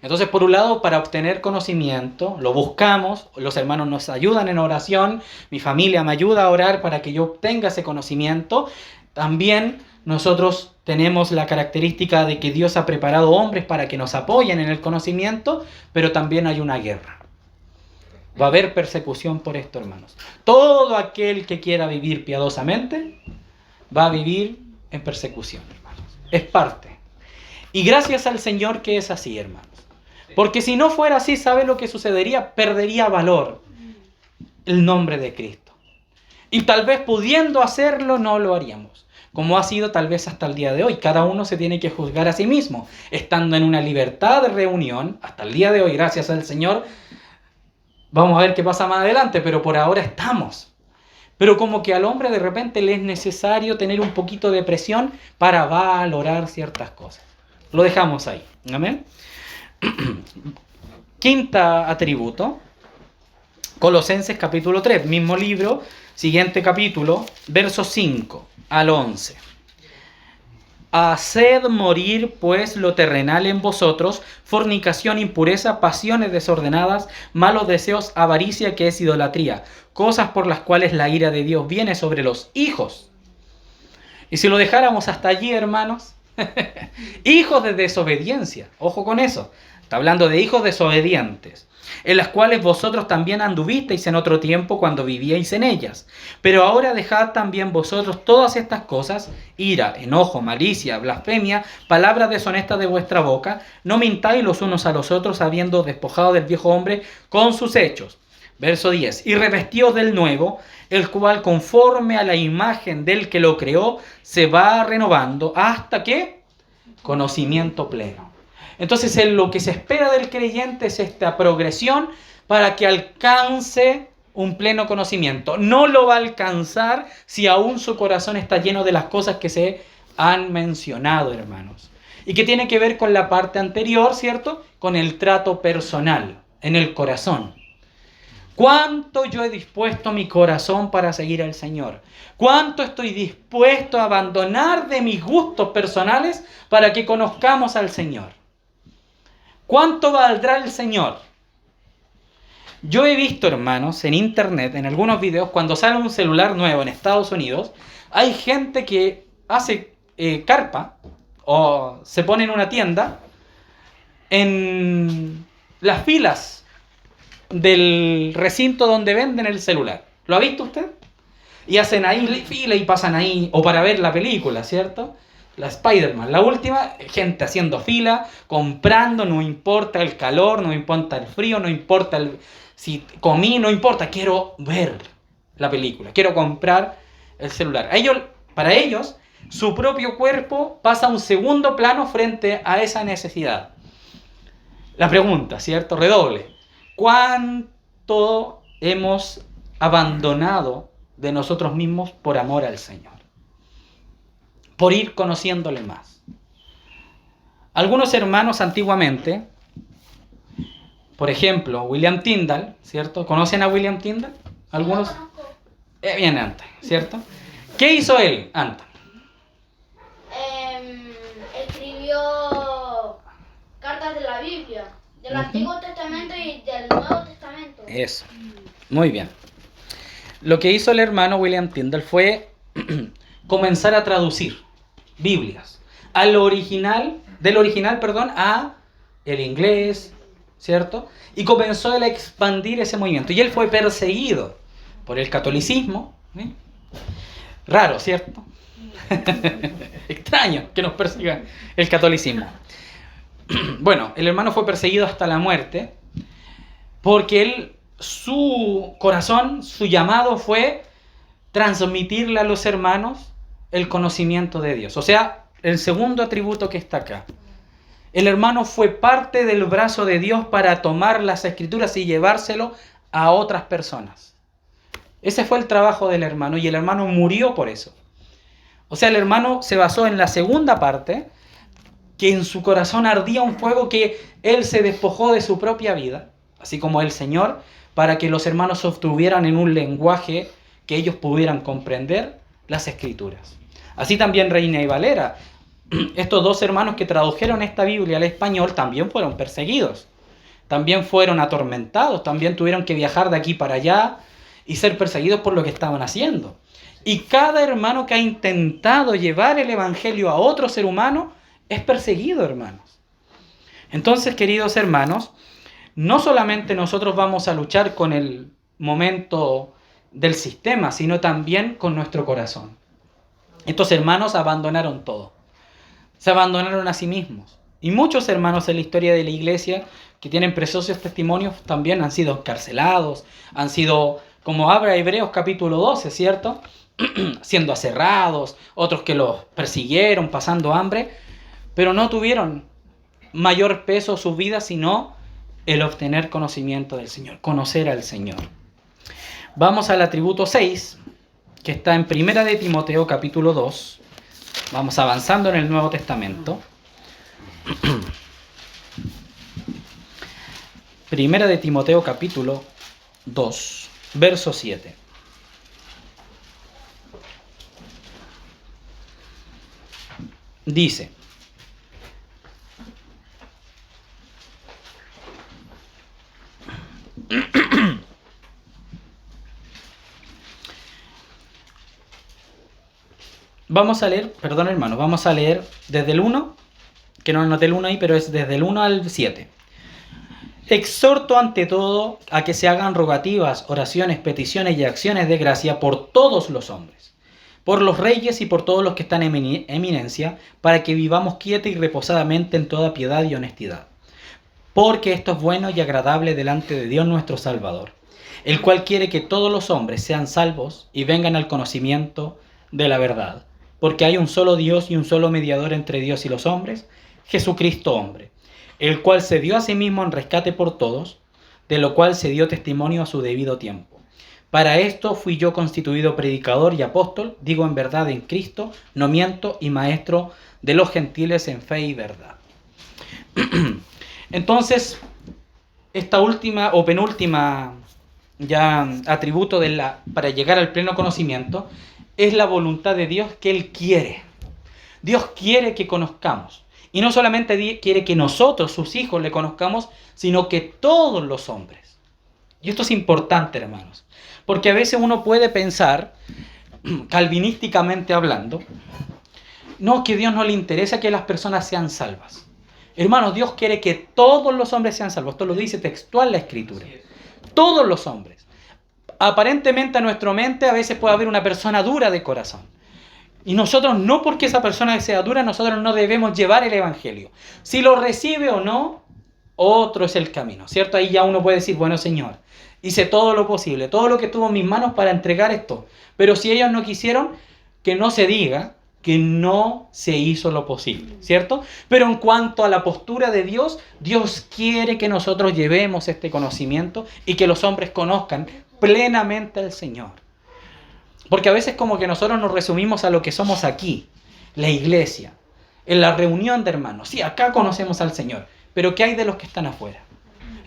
Entonces, por un lado, para obtener conocimiento, lo buscamos, los hermanos nos ayudan en oración, mi familia me ayuda a orar para que yo obtenga ese conocimiento. También nosotros tenemos la característica de que Dios ha preparado hombres para que nos apoyen en el conocimiento, pero también hay una guerra. Va a haber persecución por esto, hermanos. Todo aquel que quiera vivir piadosamente va a vivir en persecución, hermanos. Es parte. Y gracias al Señor que es así, hermanos. Porque si no fuera así, ¿sabe lo que sucedería? Perdería valor el nombre de Cristo. Y tal vez pudiendo hacerlo, no lo haríamos. Como ha sido tal vez hasta el día de hoy. Cada uno se tiene que juzgar a sí mismo. Estando en una libertad de reunión, hasta el día de hoy, gracias al Señor, vamos a ver qué pasa más adelante, pero por ahora estamos. Pero como que al hombre de repente le es necesario tener un poquito de presión para valorar ciertas cosas. Lo dejamos ahí. Amén. Quinta atributo. Colosenses capítulo 3, mismo libro, siguiente capítulo, versos 5 al 11. Haced morir pues lo terrenal en vosotros, fornicación, impureza, pasiones desordenadas, malos deseos, avaricia, que es idolatría, cosas por las cuales la ira de Dios viene sobre los hijos. Y si lo dejáramos hasta allí, hermanos, hijos de desobediencia, ojo con eso, está hablando de hijos desobedientes, en las cuales vosotros también anduvisteis en otro tiempo cuando vivíais en ellas. Pero ahora dejad también vosotros todas estas cosas, ira, enojo, malicia, blasfemia, palabras deshonestas de vuestra boca. No mintáis los unos a los otros, habiendo despojado del viejo hombre con sus hechos. Verso 10. Y revestíos del nuevo, el cual conforme a la imagen del que lo creó, se va renovando hasta que conocimiento pleno. Entonces, en lo que se espera del creyente es esta progresión para que alcance un pleno conocimiento. No lo va a alcanzar si aún su corazón está lleno de las cosas que se han mencionado, hermanos. Y que tiene que ver con la parte anterior, ¿cierto? Con el trato personal, en el corazón. ¿Cuánto yo he dispuesto mi corazón para seguir al Señor? ¿Cuánto estoy dispuesto a abandonar de mis gustos personales para que conozcamos al Señor? ¿Cuánto valdrá el Señor? Yo he visto, hermanos, en internet, en algunos videos, cuando sale un celular nuevo en Estados Unidos, hay gente que hace carpa o se pone en una tienda en las filas del recinto donde venden el celular. ¿Lo ha visto usted? Y hacen ahí fila y pasan ahí, o para ver la película, ¿cierto? La Spider-Man, la última, gente haciendo fila, comprando, no importa el calor, no importa el frío, no importa si comí, no importa, quiero ver la película, quiero comprar el celular. Para ellos, su propio cuerpo pasa a un segundo plano frente a esa necesidad. La pregunta, ¿cierto? Redoble. ¿Cuánto hemos abandonado de nosotros mismos por amor al Señor? Por ir conociéndole más. Algunos hermanos antiguamente, por ejemplo, William Tyndale, ¿cierto? ¿Conocen a William Tyndale? Algunos. Bien, antes, ¿cierto? ¿Qué hizo él antes? Escribió cartas de la Biblia, del Antiguo Testamento y del Nuevo Testamento. Eso, muy bien. Lo que hizo el hermano William Tyndale fue comenzar a traducir Biblias del original, a el inglés, ¿cierto? Y comenzó él a expandir ese movimiento. Y él fue perseguido por el catolicismo. ¿Sí? Raro, ¿cierto? Extraño que nos persiga el catolicismo. Bueno, el hermano fue perseguido hasta la muerte porque su corazón, su llamado fue transmitirle a los hermanos el conocimiento de Dios. O sea, el segundo atributo que está acá. El hermano fue parte del brazo de Dios para tomar las escrituras y llevárselo a otras personas. Ese fue el trabajo del hermano y el hermano murió por eso. O sea, el hermano se basó en la segunda parte, que en su corazón ardía un fuego que él se despojó de su propia vida, así como el Señor, para que los hermanos obtuvieran en un lenguaje que ellos pudieran comprender las escrituras. Así también Reina y Valera. Estos dos hermanos que tradujeron esta Biblia al español también fueron perseguidos, también fueron atormentados, también tuvieron que viajar de aquí para allá y ser perseguidos por lo que estaban haciendo. Y cada hermano que ha intentado llevar el evangelio a otro ser humano es perseguido, hermanos. Entonces, queridos hermanos, no solamente nosotros vamos a luchar con el momento del sistema, sino también con nuestro corazón. Estos hermanos abandonaron todo. Se abandonaron a sí mismos. Y muchos hermanos en la historia de la iglesia que tienen preciosos testimonios también han sido encarcelados, han sido, como habla Hebreos capítulo 12, ¿cierto? Siendo aserrados, otros que los persiguieron, pasando hambre, pero no tuvieron mayor peso sus vidas sino el obtener conocimiento del Señor, conocer al Señor. Vamos al atributo 6, que está en Primera de Timoteo capítulo 2. Vamos avanzando en el Nuevo Testamento. Primera de Timoteo capítulo 2, verso 7. Dice: vamos a leer, perdón hermano, vamos a leer desde el 1, que no anoté el 1 ahí, pero es desde el 1 al 7. Exhorto ante todo a que se hagan rogativas, oraciones, peticiones y acciones de gracia por todos los hombres, por los reyes y por todos los que están en eminencia, para que vivamos quieta y reposadamente en toda piedad y honestidad. Porque esto es bueno y agradable delante de Dios nuestro Salvador, el cual quiere que todos los hombres sean salvos y vengan al conocimiento de la verdad. Porque hay un solo Dios y un solo mediador entre Dios y los hombres, Jesucristo hombre, el cual se dio a sí mismo en rescate por todos, de lo cual se dio testimonio a su debido tiempo. Para esto fui yo constituido predicador y apóstol, digo en verdad en Cristo, no miento, y maestro de los gentiles en fe y verdad. Entonces, esta última o penúltima ya atributo para llegar al pleno conocimiento es la voluntad de Dios que Él quiere. Dios quiere que conozcamos. Y no solamente quiere que nosotros, sus hijos, le conozcamos, sino que todos los hombres Y esto es importante, hermanos, porque a veces uno puede pensar, calvinísticamente hablando, no, que a Dios no le interesa que las personas sean salvas. Hermanos, Dios quiere que todos los hombres sean salvos. Esto lo dice textual la Escritura. Todos los hombres. Aparentemente a nuestra mente a veces puede haber una persona dura de corazón. Y nosotros, no porque esa persona sea dura, nosotros no debemos llevar el Evangelio. Si lo recibe o no, otro es el camino, ¿cierto? Ahí ya uno puede decir, bueno, Señor, hice todo lo posible, todo lo que estuvo en mis manos para entregar esto. Pero si ellos no quisieron, que no se diga que no se hizo lo posible, ¿cierto? Pero en cuanto a la postura de Dios, Dios quiere que nosotros llevemos este conocimiento y que los hombres conozcan plenamente al Señor. Porque a veces como que nosotros nos resumimos a lo que somos aquí, la iglesia, en la reunión de hermanos. Sí, acá conocemos al Señor, pero ¿qué hay de los que están afuera?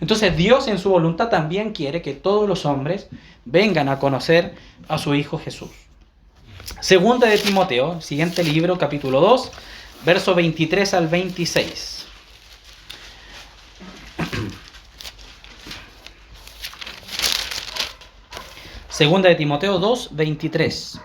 Entonces Dios en su voluntad también quiere que todos los hombres vengan a conocer a su Hijo Jesús. Segunda de Timoteo, siguiente libro, capítulo 2, verso 23 al 26. Segunda de Timoteo 2, 23.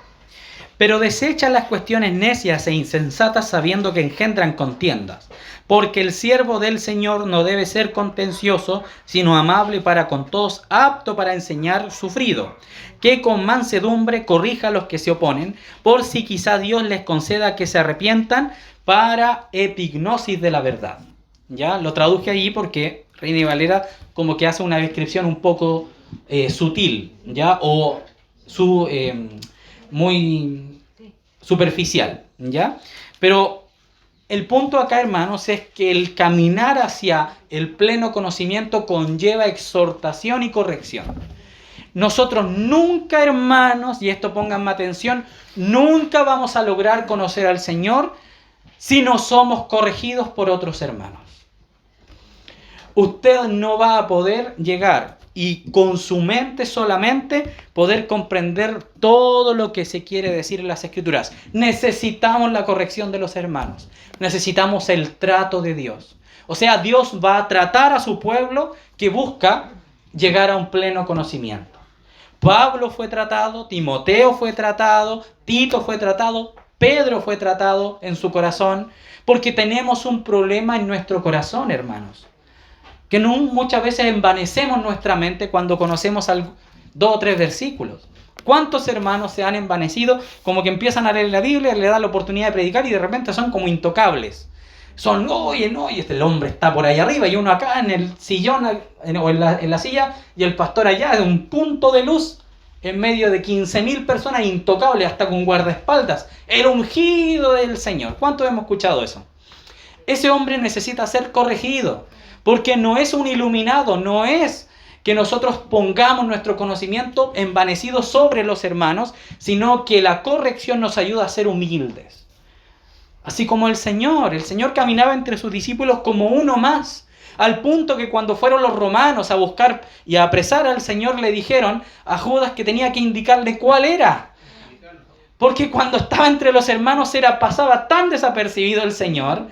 Pero desecha las cuestiones necias e insensatas sabiendo que engendran contiendas, porque el siervo del Señor no debe ser contencioso, sino amable para con todos, apto para enseñar, sufrido, que con mansedumbre corrija a los que se oponen, por si quizá Dios les conceda que se arrepientan para epignosis de la verdad. Ya lo traduje ahí porque Reina y Valera como que hace una descripción un poco sutil, ya, o muy superficial, ¿ya? Pero el punto acá, hermanos, es que el caminar hacia el pleno conocimiento conlleva exhortación y corrección. Nosotros nunca, hermanos, y esto pónganme atención, nunca vamos a lograr conocer al Señor si no somos corregidos por otros hermanos. Usted no va a poder llegar y con su mente solamente poder comprender todo lo que se quiere decir en las Escrituras. Necesitamos la corrección de los hermanos. Necesitamos el trato de Dios. O sea, Dios va a tratar a su pueblo que busca llegar a un pleno conocimiento. Pablo fue tratado, Timoteo fue tratado, Tito fue tratado, Pedro fue tratado en su corazón, porque tenemos un problema en nuestro corazón, hermanos. Que muchas veces envanecemos nuestra mente cuando conocemos 2 o 3 versículos. ¿Cuántos hermanos se han envanecido como que empiezan a leer la Biblia, le dan la oportunidad de predicar y de repente son como intocables? Son, oye, no, y el hombre está por ahí arriba y uno acá en el sillón o en la silla y el pastor allá de un punto de luz en medio de 15.000 personas intocables, hasta con guardaespaldas. El ungido del Señor. ¿Cuántos hemos escuchado eso? Ese hombre necesita ser corregido. Porque no es un iluminado, no es que nosotros pongamos nuestro conocimiento envanecido sobre los hermanos, sino que la corrección nos ayuda a ser humildes. Así como el Señor caminaba entre sus discípulos como uno más, al punto que cuando fueron los romanos a buscar y a apresar al Señor le dijeron a Judas que tenía que indicarle cuál era. Porque cuando estaba entre los hermanos pasaba tan desapercibido el Señor.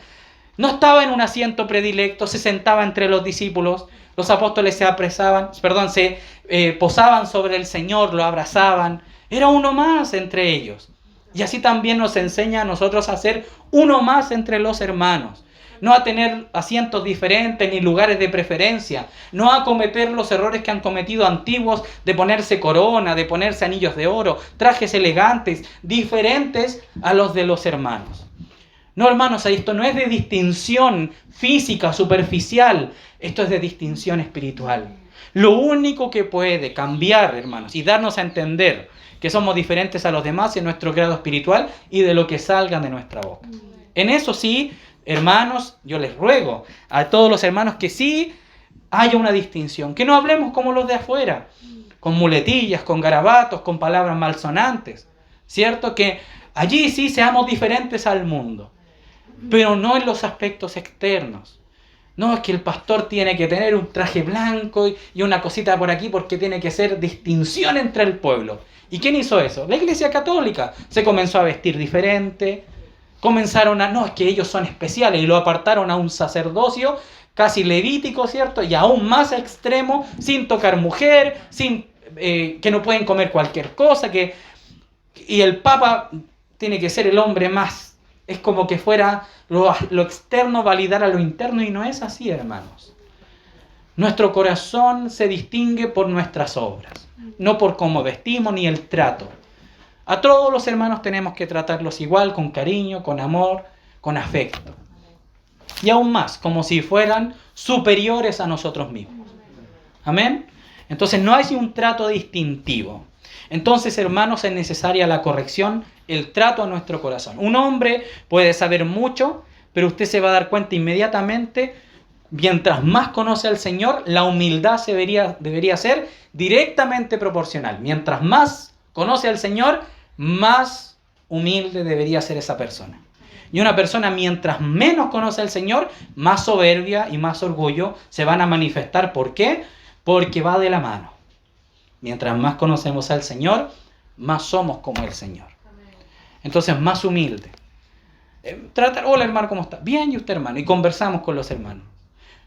No estaba en un asiento predilecto, se sentaba entre los discípulos, los apóstoles se posaban sobre el Señor, lo abrazaban. Era uno más entre ellos. Y así también nos enseña a nosotros a ser uno más entre los hermanos. No a tener asientos diferentes ni lugares de preferencia. No a cometer los errores que han cometido antiguos de ponerse corona, de ponerse anillos de oro, trajes elegantes, diferentes a los de los hermanos. No, hermanos, esto no es de distinción física, superficial. Esto es de distinción espiritual. Lo único que puede cambiar, hermanos, y darnos a entender que somos diferentes a los demás es nuestro grado espiritual y de lo que salga de nuestra boca. En eso sí, hermanos, yo les ruego a todos los hermanos que sí haya una distinción. Que no hablemos como los de afuera, con muletillas, con garabatos, con palabras malsonantes. ¿Cierto? Que allí sí seamos diferentes al mundo. Pero no en los aspectos externos. No, es que el pastor tiene que tener un traje blanco y una cosita por aquí porque tiene que ser distinción entre el pueblo. ¿Y quién hizo eso? La Iglesia Católica. Se comenzó a vestir diferente. No, es que ellos son especiales y lo apartaron a un sacerdocio casi levítico, ¿cierto? Y aún más extremo, sin tocar mujer, sin que no pueden comer cualquier cosa, y el Papa tiene que ser el hombre más, es como que fuera lo externo validara lo interno, y no es así, hermanos. Nuestro corazón se distingue por nuestras obras, no por cómo vestimos ni el trato. A todos los hermanos tenemos que tratarlos igual, con cariño, con amor, con afecto. Y aún más, como si fueran superiores a nosotros mismos. Amén. Entonces no hay un trato distintivo. Entonces, hermanos, es necesaria la corrección, el trato a nuestro corazón. Un hombre puede saber mucho, pero usted se va a dar cuenta inmediatamente, mientras más conoce al Señor, la humildad debería ser directamente proporcional. Mientras más conoce al Señor, más humilde debería ser esa persona. Y una persona, mientras menos conoce al Señor, más soberbia y más orgullo se van a manifestar. ¿Por qué? Porque va de la mano. Mientras más conocemos al Señor, más somos como el Señor. Entonces, más humilde. Hola, hermano, ¿cómo está? Bien, ¿y usted, hermano? Y conversamos con los hermanos.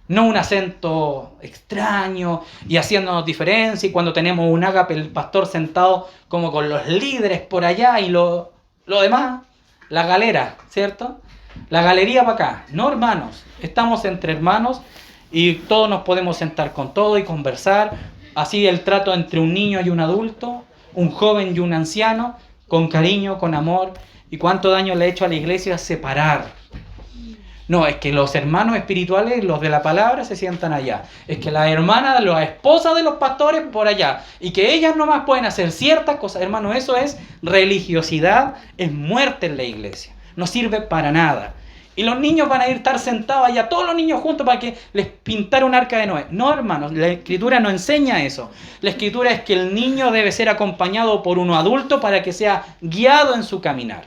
No un acento extraño y haciéndonos diferencia, y cuando tenemos un ágape, el pastor sentado como con los líderes por allá y lo demás, la galera, ¿cierto? La galería para acá. No, hermanos, estamos entre hermanos y todos nos podemos sentar con todos y conversar. Así el trato entre un niño y un adulto, un joven y un anciano, con cariño, con amor. ¿Y cuánto daño le ha hecho a la iglesia separar? No, es que los hermanos espirituales, los de la palabra, se sientan allá. Es que las hermanas, las esposas de los pastores, por allá. Y que ellas nomás pueden hacer ciertas cosas. Hermano, eso es religiosidad, es muerte en la iglesia. No sirve para nada. Y los niños van a estar sentados allá, todos los niños juntos, para que les pintara un arca de Noé. No, hermanos, la Escritura no enseña eso. La Escritura es que el niño debe ser acompañado por uno adulto para que sea guiado en su caminar.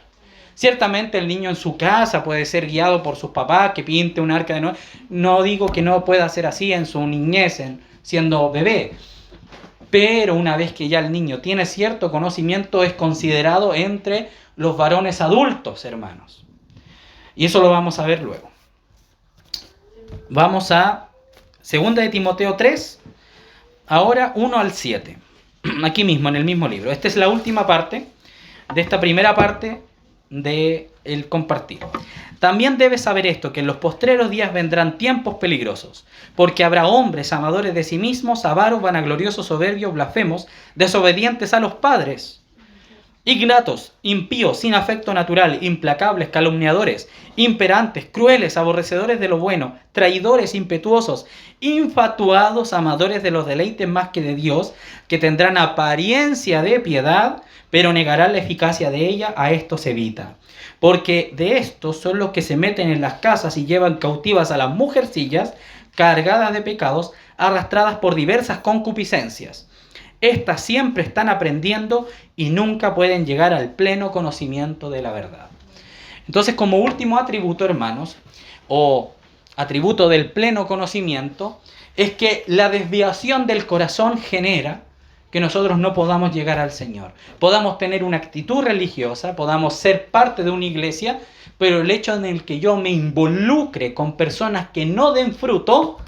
Ciertamente el niño en su casa puede ser guiado por sus papás, que pinte un arca de Noé. No digo que no pueda ser así en su niñez, siendo bebé. Pero una vez que ya el niño tiene cierto conocimiento, es considerado entre los varones adultos, hermanos. Y eso lo vamos a ver luego. Vamos a 2 de Timoteo 3, ahora 1 al 7. Aquí mismo, en el mismo libro. Esta es la última parte de esta primera parte del compartir. También debes saber esto, que en los postreros días vendrán tiempos peligrosos, porque habrá hombres amadores de sí mismos, avaros, vanagloriosos, soberbios, blasfemos, desobedientes a los padres, ingratos, impíos, sin afecto natural, implacables, calumniadores, imperantes, crueles, aborrecedores de lo bueno, traidores, impetuosos, infatuados, amadores de los deleites más que de Dios, que tendrán apariencia de piedad, pero negarán la eficacia de ella. A estos evita. Porque de estos son los que se meten en las casas y llevan cautivas a las mujercillas, cargadas de pecados, arrastradas por diversas concupiscencias. Estas siempre están aprendiendo y nunca pueden llegar al pleno conocimiento de la verdad. Entonces, como último atributo, hermanos, o atributo del pleno conocimiento, es que la desviación del corazón genera que nosotros no podamos llegar al Señor. Podamos tener una actitud religiosa, podamos ser parte de una iglesia, pero el hecho en el que yo me involucre con personas que no den fruto,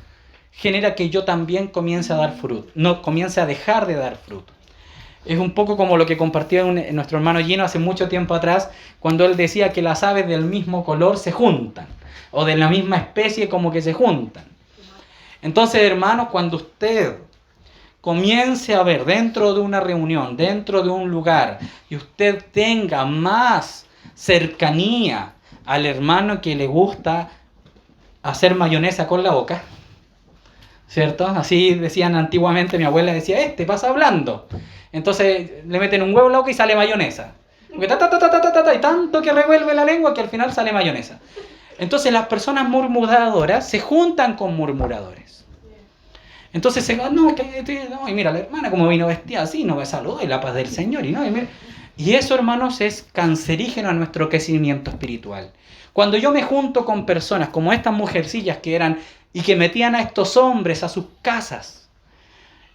genera que yo también comience a dar fruto, no comience a dejar de dar fruto. Es un poco como lo que compartía nuestro hermano Gino hace mucho tiempo atrás, cuando él decía que las aves del mismo color se juntan, o de la misma especie como que se juntan. Entonces, hermanos, cuando usted comience a ver dentro de una reunión, dentro de un lugar, y usted tenga más cercanía al hermano que le gusta hacer mayonesa con la boca, ¿cierto? Así decían antiguamente, mi abuela decía, pasa hablando. Entonces le meten un huevo en la boca y sale mayonesa. Porque y tanto que revuelve la lengua que al final sale mayonesa. Entonces las personas murmuradoras se juntan con murmuradores. Entonces se y mira, la hermana como vino vestida así, no me saludó, y la paz del Señor. Y eso, hermanos, es cancerígeno a nuestro crecimiento espiritual. Cuando yo me junto con personas como estas mujercillas que eran y que metían a estos hombres a sus casas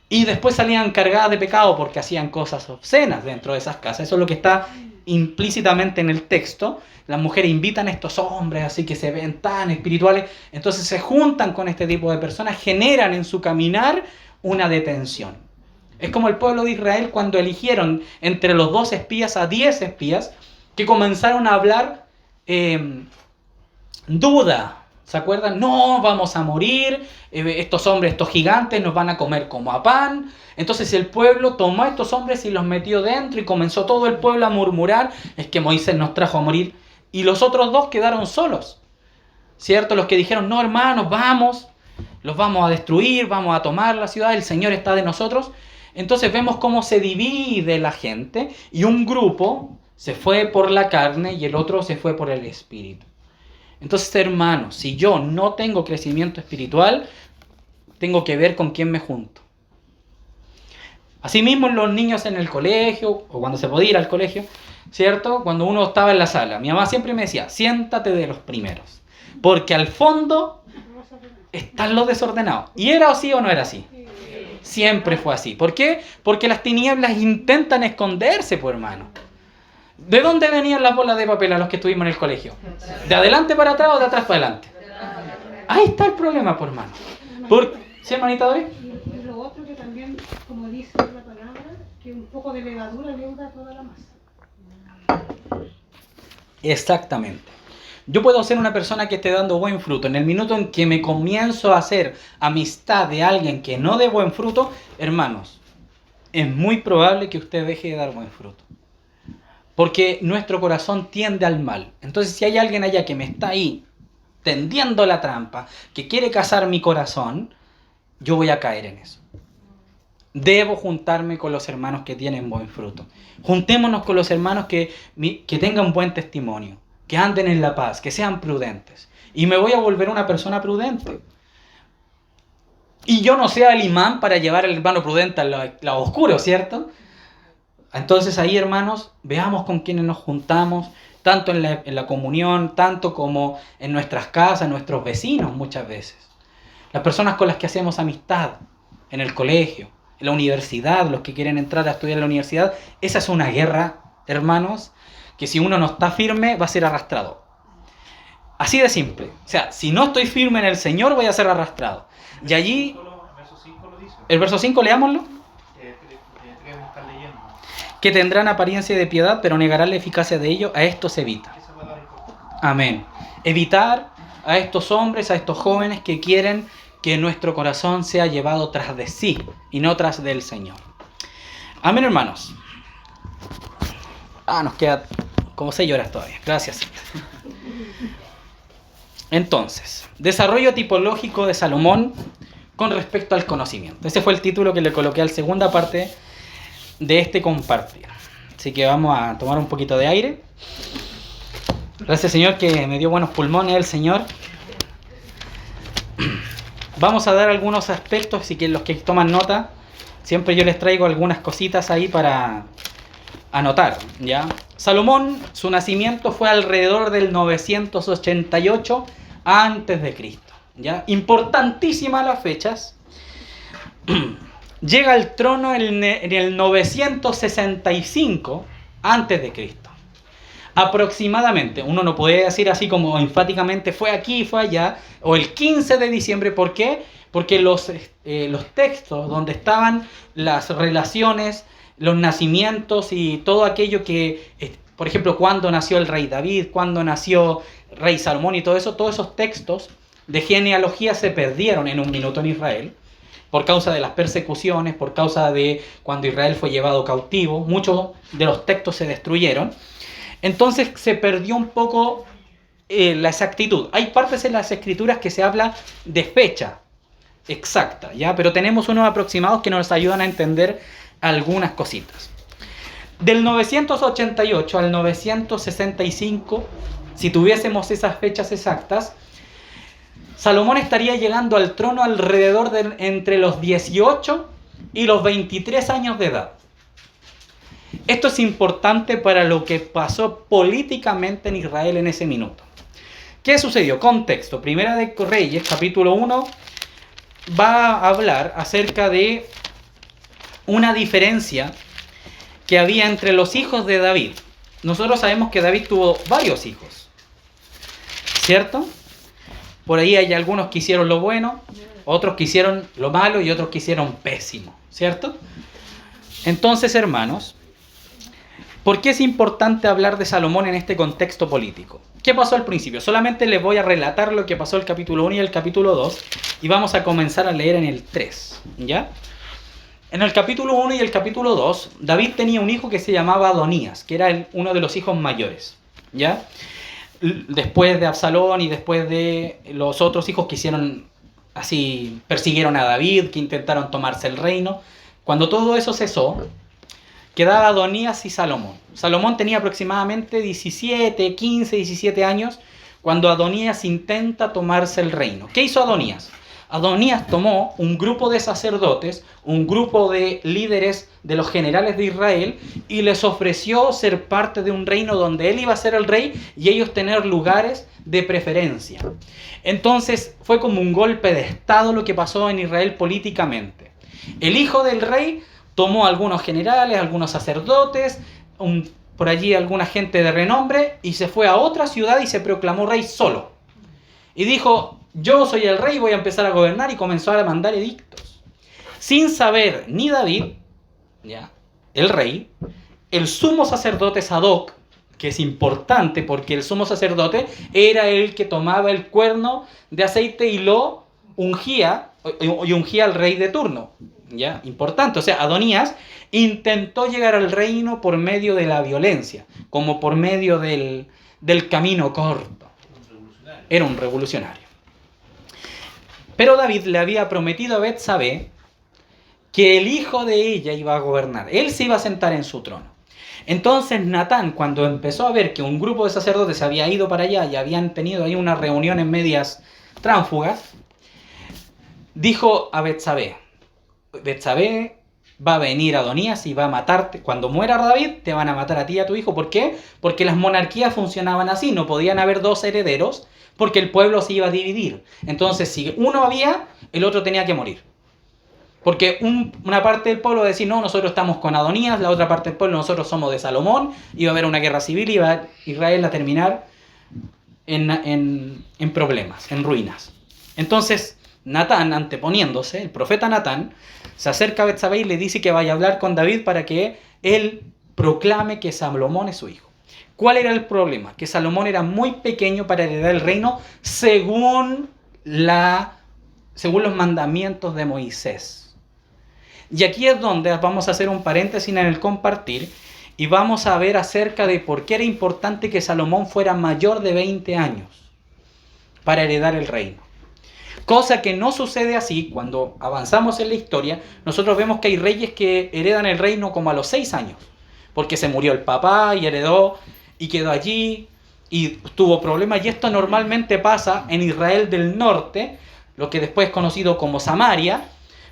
y después salían cargadas de pecado porque hacían cosas obscenas dentro de esas casas. Eso es lo que está implícitamente en el texto, las mujeres invitan a estos hombres así que se ven tan espirituales, entonces se juntan con este tipo de personas, generan en su caminar una detención. Es como el pueblo de Israel cuando eligieron entre los 2 espías a 10 espías que comenzaron a hablar duda. ¿Se acuerdan? No, vamos a morir, estos hombres, estos gigantes nos van a comer como a pan. Entonces el pueblo tomó a estos hombres y los metió dentro y comenzó todo el pueblo a murmurar, es que Moisés nos trajo a morir. Y los otros 2 quedaron solos, ¿cierto? Los que dijeron, no hermanos, vamos, los vamos a destruir, vamos a tomar la ciudad, el Señor está de nosotros. Entonces vemos cómo se divide la gente y un grupo se fue por la carne y el otro se fue por el espíritu. Entonces, hermanos, si yo no tengo crecimiento espiritual, tengo que ver con quién me junto. Asimismo, los niños en el colegio, o cuando se podía ir al colegio, ¿cierto? Cuando uno estaba en la sala, mi mamá siempre me decía, siéntate de los primeros, porque al fondo están los desordenados. ¿Y era así o no era así? Siempre fue así. ¿Por qué? Porque las tinieblas intentan esconderse, pues hermano. ¿De dónde venían las bolas de papel a los que estuvimos en el colegio? ¿De adelante para atrás o de atrás para adelante? Ahí está el problema, por hermano. ¿Sí, hermanita Doris? Y lo otro que también, como dice la palabra, que un poco de levadura leuda toda la masa. Exactamente. Yo puedo ser una persona que esté dando buen fruto. En el minuto en que me comienzo a hacer amistad de alguien que no dé buen fruto, hermanos, es muy probable que usted deje de dar buen fruto. Porque nuestro corazón tiende al mal. Entonces, si hay alguien allá que me está ahí tendiendo la trampa, que quiere cazar mi corazón, yo voy a caer en eso. Debo juntarme con los hermanos que tienen buen fruto. Juntémonos con los hermanos que tengan buen testimonio, que anden en la paz, que sean prudentes. Y me voy a volver una persona prudente. Y yo no sea el imán para llevar al hermano prudente al lado oscuro, ¿cierto? Entonces ahí, hermanos, veamos con quiénes nos juntamos, tanto en la comunión, tanto como en nuestras casas, nuestros vecinos muchas veces. Las personas con las que hacemos amistad, en el colegio, en la universidad, los que quieren entrar a estudiar en la universidad, esa es una guerra, hermanos, que si uno no está firme va a ser arrastrado. Así de simple. O sea, si no estoy firme en el Señor voy a ser arrastrado. Y allí, el verso 5, leámoslo. Que tendrán apariencia de piedad, pero negarán la eficacia de ello, a esto se evita. Amén. Evitar a estos hombres, a estos jóvenes que quieren que nuestro corazón sea llevado tras de sí y no tras del Señor. Amén, hermanos. Nos queda como 6 horas todavía. Gracias. Entonces, desarrollo tipológico de Salomón con respecto al conocimiento. Ese fue el título que le coloqué a la segunda parte de este compartir. Así que vamos a tomar un poquito de aire. Gracias, Señor, que me dio buenos pulmones el Señor. Vamos a dar algunos aspectos, así que los que toman nota, siempre yo les traigo algunas cositas ahí para anotar, ¿ya? Salomón, su nacimiento fue alrededor del 988 antes de Cristo, ¿ya? Importantísimas las fechas. Llega al trono en el 965 antes de Cristo. Aproximadamente, uno no puede decir así como enfáticamente fue aquí, fue allá, o el 15 de diciembre. ¿Por qué? Porque los textos donde estaban las relaciones, los nacimientos y todo aquello que, por ejemplo, cuándo nació el rey David, cuándo nació rey Salomón y todo eso, todos esos textos de genealogía se perdieron en un minuto en Israel. Por causa de las persecuciones, por causa de cuando Israel fue llevado cautivo, muchos de los textos se destruyeron. Entonces se perdió un poco la exactitud. Hay partes en las escrituras que se habla de fecha exacta, ¿ya? Pero tenemos unos aproximados que nos ayudan a entender algunas cositas. Del 988 al 965, si tuviésemos esas fechas exactas, Salomón estaría llegando al trono alrededor de entre los 18 y los 23 años de edad. Esto es importante para lo que pasó políticamente en Israel en ese minuto. ¿Qué sucedió? Contexto. Primera de Reyes, capítulo 1, va a hablar acerca de una diferencia que había entre los hijos de David. nosotros sabemos que David tuvo varios hijos, ¿cierto? Por ahí hay algunos que hicieron lo bueno, otros que hicieron lo malo y otros que hicieron pésimo, ¿cierto? Entonces, hermanos, ¿por qué es importante hablar de Salomón en este contexto político? ¿Qué pasó al principio? Solamente les voy a relatar lo que pasó el capítulo 1 y el capítulo 2 y vamos a comenzar a leer en el 3, ¿ya? En el capítulo 1 y el capítulo 2, David tenía un hijo que se llamaba Adonías, que era uno de los hijos mayores, ¿ya? Después de Absalón y después de los otros hijos que hicieron así, persiguieron a David, que intentaron tomarse el reino. Cuando todo eso cesó, quedaba Adonías y Salomón. Salomón tenía aproximadamente 17 años cuando Adonías intenta tomarse el reino. ¿Qué hizo Adonías? Adonías tomó un grupo de sacerdotes, un grupo de líderes de los generales de Israel y les ofreció ser parte de un reino donde él iba a ser el rey y ellos tener lugares de preferencia. Entonces fue como un golpe de estado lo que pasó en Israel políticamente. El hijo del rey tomó a algunos generales, algunos sacerdotes, por allí alguna gente de renombre y se fue a otra ciudad y se proclamó rey solo. Y dijo: yo soy el rey, voy a empezar a gobernar, y comenzó a mandar edictos. Sin saber ni David, ¿ya?, el rey, el sumo sacerdote Sadoc, que es importante porque el sumo sacerdote era el que tomaba el cuerno de aceite y lo ungía, y ungía al rey de turno, ¿ya? Importante, o sea, Adonías intentó llegar al reino por medio de la violencia, como por medio del camino corto. Era un revolucionario. Pero David le había prometido a Betsabé que el hijo de ella iba a gobernar. Él se iba a sentar en su trono. Entonces Natán, cuando empezó a ver que un grupo de sacerdotes había ido para allá y habían tenido ahí unas reuniones medias tránsfugas, dijo a Betsabé: Betsabé, va a venir Adonías y va a matarte. Cuando muera David, te van a matar a ti y a tu hijo. ¿Por qué? Porque las monarquías funcionaban así. No podían haber dos herederos porque el pueblo se iba a dividir. Entonces, si uno había, el otro tenía que morir. Porque una parte del pueblo decía: no, nosotros estamos con Adonías. La otra parte del pueblo, nosotros somos de Salomón. Iba a haber una guerra civil y iba Israel a terminar en problemas, en ruinas. Entonces, Natán, anteponiéndose, el profeta Natán, se acerca a Betsabé y le dice que vaya a hablar con David para que él proclame que Salomón es su hijo. ¿Cuál era el problema? Que Salomón era muy pequeño para heredar el reino según los mandamientos de Moisés. Y aquí es donde vamos a hacer un paréntesis en el compartir y vamos a ver acerca de por qué era importante que Salomón fuera mayor de 20 años para heredar el reino. Cosa que no sucede así. Cuando avanzamos en la historia, nosotros vemos que hay reyes que heredan el reino como a los 6 años, porque se murió el papá y heredó y quedó allí y tuvo problemas. Y esto normalmente pasa en Israel del norte, lo que después es conocido como Samaria.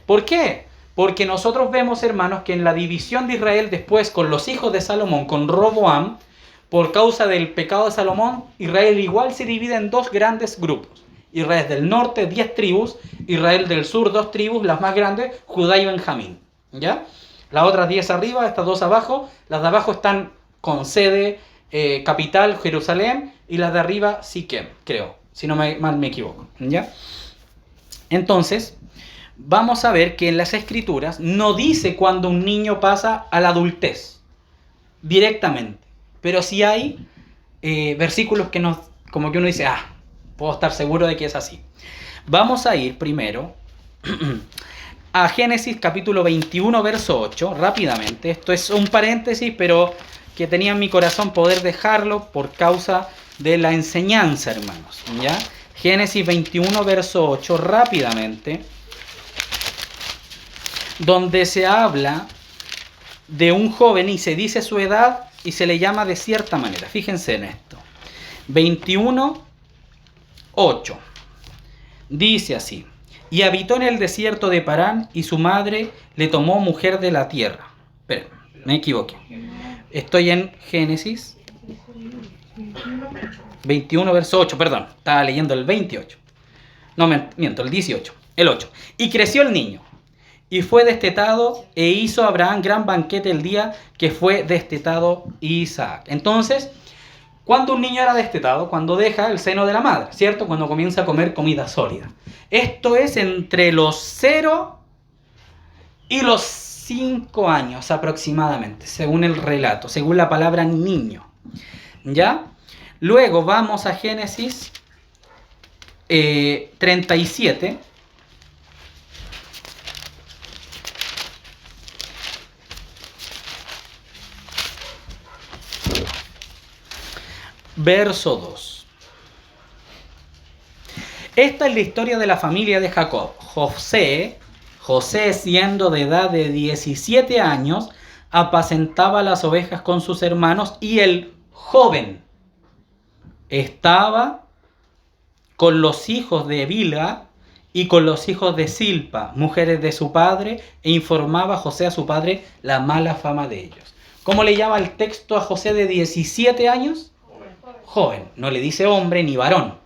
¿Por qué? Porque nosotros vemos, hermanos, que en la división de Israel después con los hijos de Salomón, con Roboam, por causa del pecado de Salomón, Israel igual se divide en dos grandes grupos. Israel del norte, 10 tribus. Israel del sur, 2 tribus, las más grandes, Judá y Benjamín, ¿ya? Las otras 10 arriba, estas 2 abajo. Las de abajo están con sede, capital, Jerusalén, y las de arriba, Siquem, creo, si no mal me equivoco, ¿ya? Entonces, vamos a ver que en las Escrituras no dice cuando un niño pasa a la adultez, directamente. Pero sí hay versículos que como que uno dice: puedo estar seguro de que es así. Vamos a ir primero a Génesis capítulo 21, verso 8, rápidamente. Esto es un paréntesis, pero que tenía en mi corazón poder dejarlo por causa de la enseñanza, hermanos, ¿ya? Génesis 21, verso 8, rápidamente, donde se habla de un joven y se dice su edad y se le llama de cierta manera. Fíjense en esto. 21, 8. Dice así: y habitó en el desierto de Parán, y su madre le tomó mujer de la tierra. Espera, me equivoqué. Estoy en Génesis 21, verso 8, perdón. Estaba leyendo el 28. No, miento, el 18. El 8. Y creció el niño, y fue destetado, e hizo Abraham gran banquete el día que fue destetado Isaac. Entonces, ¿cuándo un niño era destetado? Cuando deja el seno de la madre, ¿cierto? Cuando comienza a comer comida sólida. Esto es entre los 0 y los 5 años aproximadamente, según el relato, según la palabra niño. ¿Ya? Luego vamos a Génesis 37. Verso 2. Esta es la historia de la familia de Jacob. José, siendo de edad de 17 años, apacentaba las ovejas con sus hermanos, y el joven estaba con los hijos de Bilha y con los hijos de Silpa, mujeres de su padre, e informaba José a su padre la mala fama de ellos. ¿Cómo le llama el texto a José de 17 años? Joven. No le dice hombre ni varón.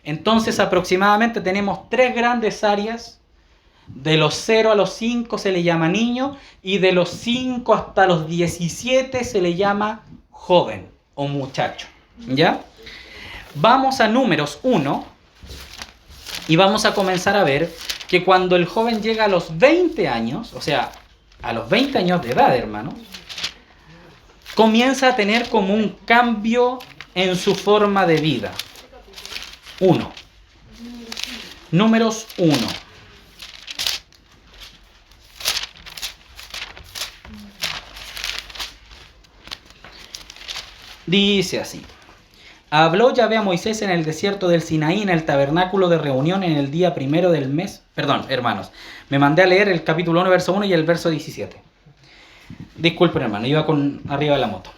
Entonces aproximadamente tenemos 3 grandes áreas. De los 0 a los 5 se le llama niño, y de los 5 hasta los 17 se le llama joven o muchacho. ¿Ya? Vamos a Números 1 y vamos a comenzar a ver que cuando el joven llega a los 20 años, o sea, a los 20 años de edad, hermano, comienza a tener como un cambio en su forma de vida. 1. Números 1. Dice así: habló Yahvé a Moisés en el desierto del Sinaí, en el tabernáculo de reunión, en el día primero del mes. Perdón, hermanos, me mandé a leer el capítulo 1, verso 1 y el verso 17. Disculpen, hermano, iba con arriba de la moto.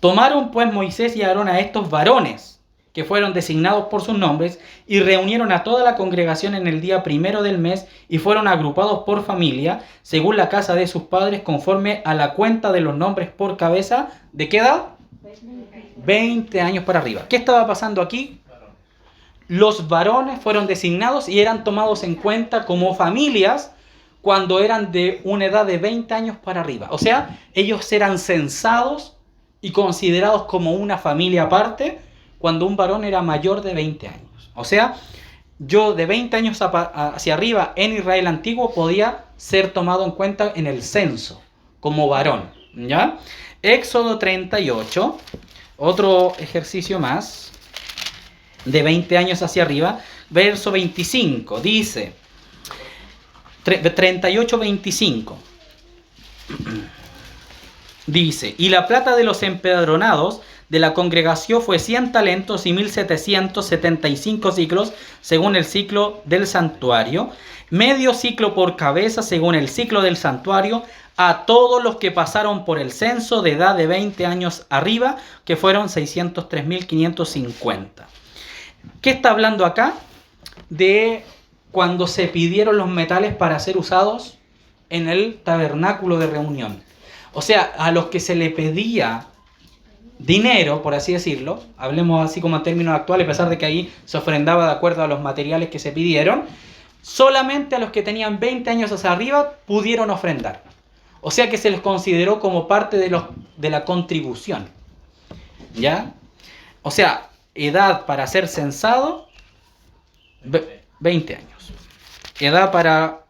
Tomaron pues Moisés y Aarón a estos varones, que fueron designados por sus nombres, y reunieron a toda la congregación en el día primero del mes, y fueron agrupados por familia, según la casa de sus padres, conforme a la cuenta de los nombres por cabeza. ¿De qué edad? 20 años para arriba. ¿Qué estaba pasando aquí? Los varones fueron designados y eran tomados en cuenta como familias cuando eran de una edad de 20 años para arriba. O sea, ellos eran censados y considerados como una familia aparte cuando un varón era mayor de 20 años. O sea, yo de 20 años hacia arriba en Israel antiguo podía ser tomado en cuenta en el censo como varón. ¿Ya? Éxodo 38, otro ejercicio más, de 20 años hacia arriba, verso 25, dice, 38-25, dice: y la plata de los empadronados de la congregación fue 100 talentos y 1775 ciclos, según el ciclo del santuario, medio ciclo por cabeza, según el ciclo del santuario, a todos los que pasaron por el censo de edad de 20 años arriba, que fueron 603.550. ¿Qué está hablando acá? De cuando se pidieron los metales para ser usados en el tabernáculo de reunión. O sea, a los que se le pedía dinero, por así decirlo, hablemos así como en términos actuales, a pesar de que ahí se ofrendaba de acuerdo a los materiales que se pidieron, solamente a los que tenían 20 años hacia arriba pudieron ofrendar. O sea que se les consideró como parte de la contribución. ¿Ya? O sea, edad para ser censado, 20 años. Edad para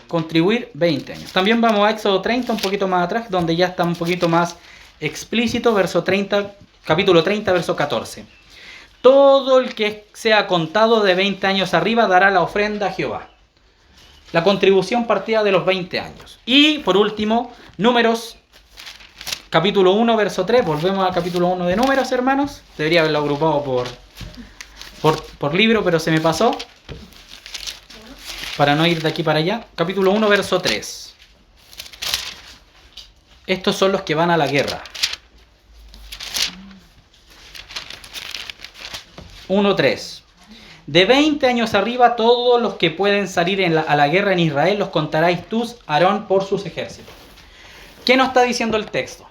contribuir, 20 años. También vamos a Éxodo 30, un poquito más atrás, donde ya está un poquito más explícito, verso 30, capítulo 30, verso 14. Todo el que sea contado de 20 años arriba dará la ofrenda a Jehová. La contribución partía de los 20 años. Y por último, Números, capítulo 1, verso 3. Volvemos al capítulo 1 de Números, hermanos. Debería haberlo agrupado por libro, pero se me pasó. Para no ir de aquí para allá. Capítulo 1, verso 3. Estos son los que van a la guerra. 1:3. De 20 años arriba, todos los que pueden salir a la guerra en Israel, los contaráis tú, Aarón, por sus ejércitos. ¿Qué nos está diciendo el texto?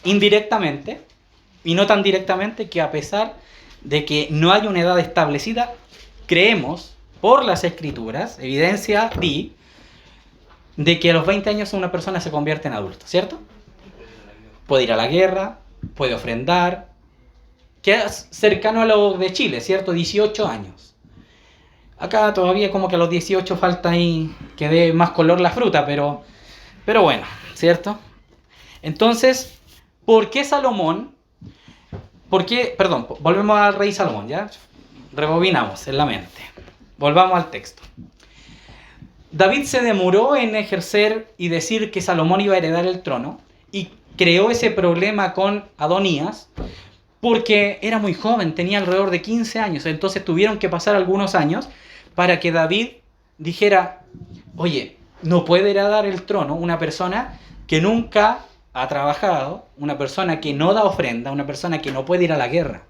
Indirectamente, y no tan directamente, que a pesar de que no hay una edad establecida, creemos, por las escrituras, evidencia di, de que a los 20 años una persona se convierte en adulto, ¿cierto? Puede ir a la guerra, puede ofrendar, queda cercano a lo de Chile, ¿cierto? 18 años. Acá todavía como que a los 18 falta ahí que dé más color la fruta, pero bueno, ¿cierto? Entonces, ¿por qué Salomón? Perdón, volvemos al rey Salomón, ¿ya? Rebobinamos en la mente. Volvamos al texto. David se demoró en ejercer y decir que Salomón iba a heredar el trono y creó ese problema con Adonías porque era muy joven, tenía alrededor de 15 años. Entonces tuvieron que pasar algunos años para que David dijera, oye, no puede heredar el trono una persona que nunca ha trabajado, una persona que no da ofrenda, una persona que no puede ir a la guerra.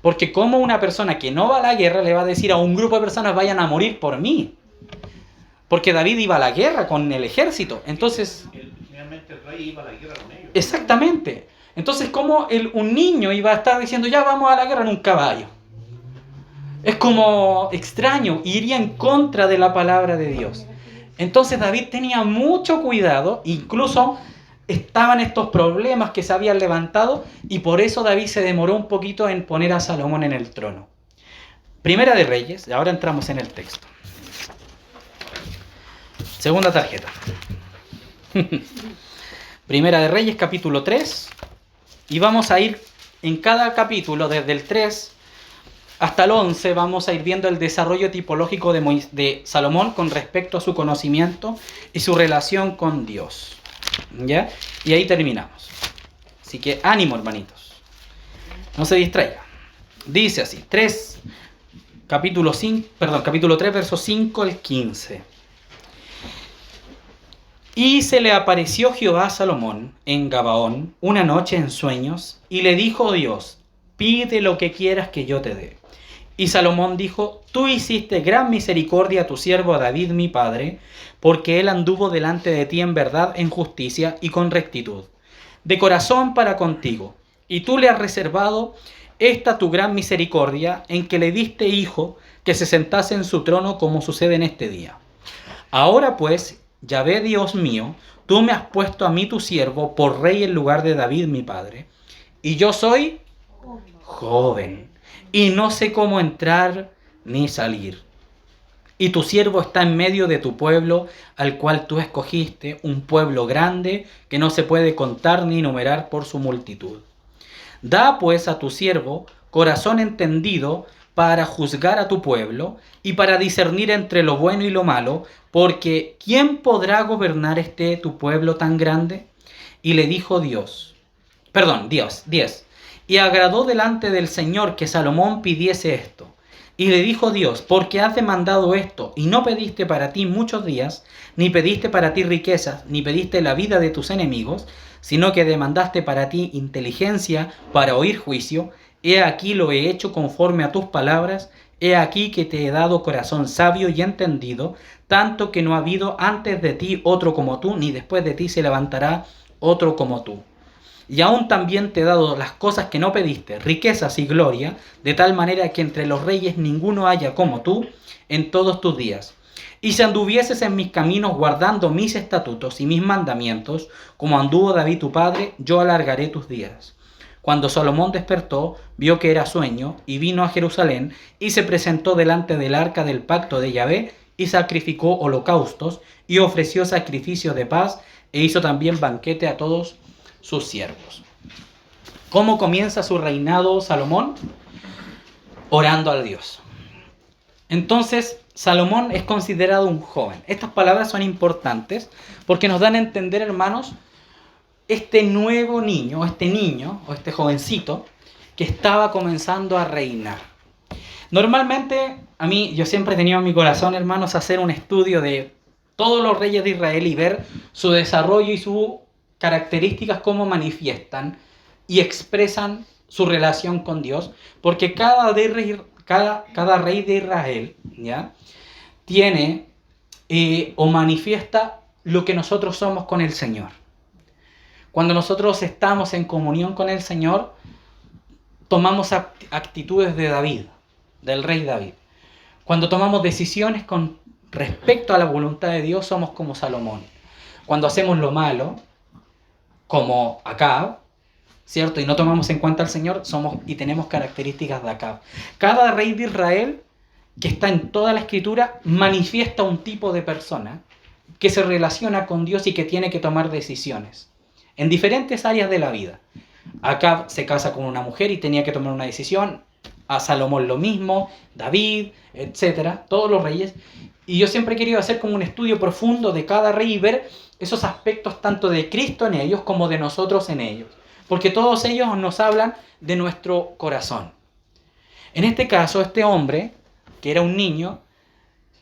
Porque como una persona que no va a la guerra le va a decir a un grupo de personas vayan a morir por mí. Porque David iba a la guerra con el ejército. Entonces, Finalmente el rey iba a la guerra con ellos. exactamente. Entonces, ¿cómo un niño iba a estar diciendo ya vamos a la guerra en un caballo? Es como extraño, iría en contra de la palabra de Dios. Entonces David tenía mucho cuidado, incluso estaban estos problemas que se habían levantado y por eso David se demoró un poquito en poner a Salomón en el trono. Primera de Reyes, ahora entramos en el texto. Segunda tarjeta. Primera de Reyes, capítulo 3. Y vamos a ir en cada capítulo, desde el 3 hasta el 11, vamos a ir viendo el desarrollo tipológico de Salomón con respecto a su conocimiento y su relación con Dios. ¿Ya? Y ahí terminamos. Así que ánimo, hermanitos. No se distraigan. Dice así, capítulo 3, versos 5 al 15. Y se le apareció Jehová a Salomón en Gabaón una noche en sueños, y le dijo Dios, pide lo que quieras que yo te dé. Y Salomón dijo, tú hiciste gran misericordia a tu siervo David mi padre, porque él anduvo delante de ti en verdad, en justicia y con rectitud, de corazón para contigo. Y tú le has reservado esta tu gran misericordia, en que le diste hijo que se sentase en su trono, como sucede en este día. Ahora pues, Yahvé Dios mío, tú me has puesto a mí tu siervo por rey en lugar de David mi padre, y yo soy joven, y no sé cómo entrar ni salir. Y tu siervo está en medio de tu pueblo, al cual tú escogiste, un pueblo grande que no se puede contar ni numerar por su multitud. Da pues a tu siervo corazón entendido para juzgar a tu pueblo y para discernir entre lo bueno y lo malo, porque ¿quién podrá gobernar tu pueblo tan grande? Y le dijo Dios. 10. Y agradó delante del Señor que Salomón pidiese esto. Y le dijo Dios, porque has demandado esto, y no pediste para ti muchos días, ni pediste para ti riquezas, ni pediste la vida de tus enemigos, sino que demandaste para ti inteligencia para oír juicio, he aquí lo he hecho conforme a tus palabras, he aquí que te he dado corazón sabio y entendido, tanto que no ha habido antes de ti otro como tú, ni después de ti se levantará otro como tú. Y aún también te he dado las cosas que no pediste, riquezas y gloria, de tal manera que entre los reyes ninguno haya como tú en todos tus días. Y si anduvieses en mis caminos guardando mis estatutos y mis mandamientos, como anduvo David tu padre, yo alargaré tus días. Cuando Salomón despertó, vio que era sueño, y vino a Jerusalén, y se presentó delante del arca del pacto de Yahvé, y sacrificó holocaustos, y ofreció sacrificios de paz, e hizo también banquete a todos sus siervos. ¿Cómo comienza su reinado Salomón? Orando al Dios. Entonces, Salomón es considerado un joven. Estas palabras son importantes porque nos dan a entender, hermanos, este nuevo niño, o este jovencito que estaba comenzando a reinar. Normalmente, yo siempre he tenido en mi corazón, hermanos, hacer un estudio de todos los reyes de Israel y ver su desarrollo y sus características, cómo manifiestan y expresan su relación con Dios, porque cada rey de Israel, ¿ya?, tiene o manifiesta lo que nosotros somos con el Señor. Cuando nosotros estamos en comunión con el Señor, tomamos actitudes de David, del rey David. Cuando tomamos decisiones con respecto a la voluntad de Dios, somos como Salomón. cuando hacemos lo malo, como Acab, ¿cierto? Y no tomamos en cuenta al Señor, somos y tenemos características de Acab. Cada rey de Israel, que está en toda la Escritura, manifiesta un tipo de persona que se relaciona con Dios y que tiene que tomar decisiones en diferentes áreas de la vida. Acab se casa con una mujer y tenía que tomar una decisión. A Salomón lo mismo, David, etcétera, todos los reyes. Y yo siempre he querido hacer como un estudio profundo de cada rey y ver esos aspectos tanto de Cristo en ellos como de nosotros en ellos. Porque todos ellos nos hablan de nuestro corazón. En este caso, este hombre, que era un niño,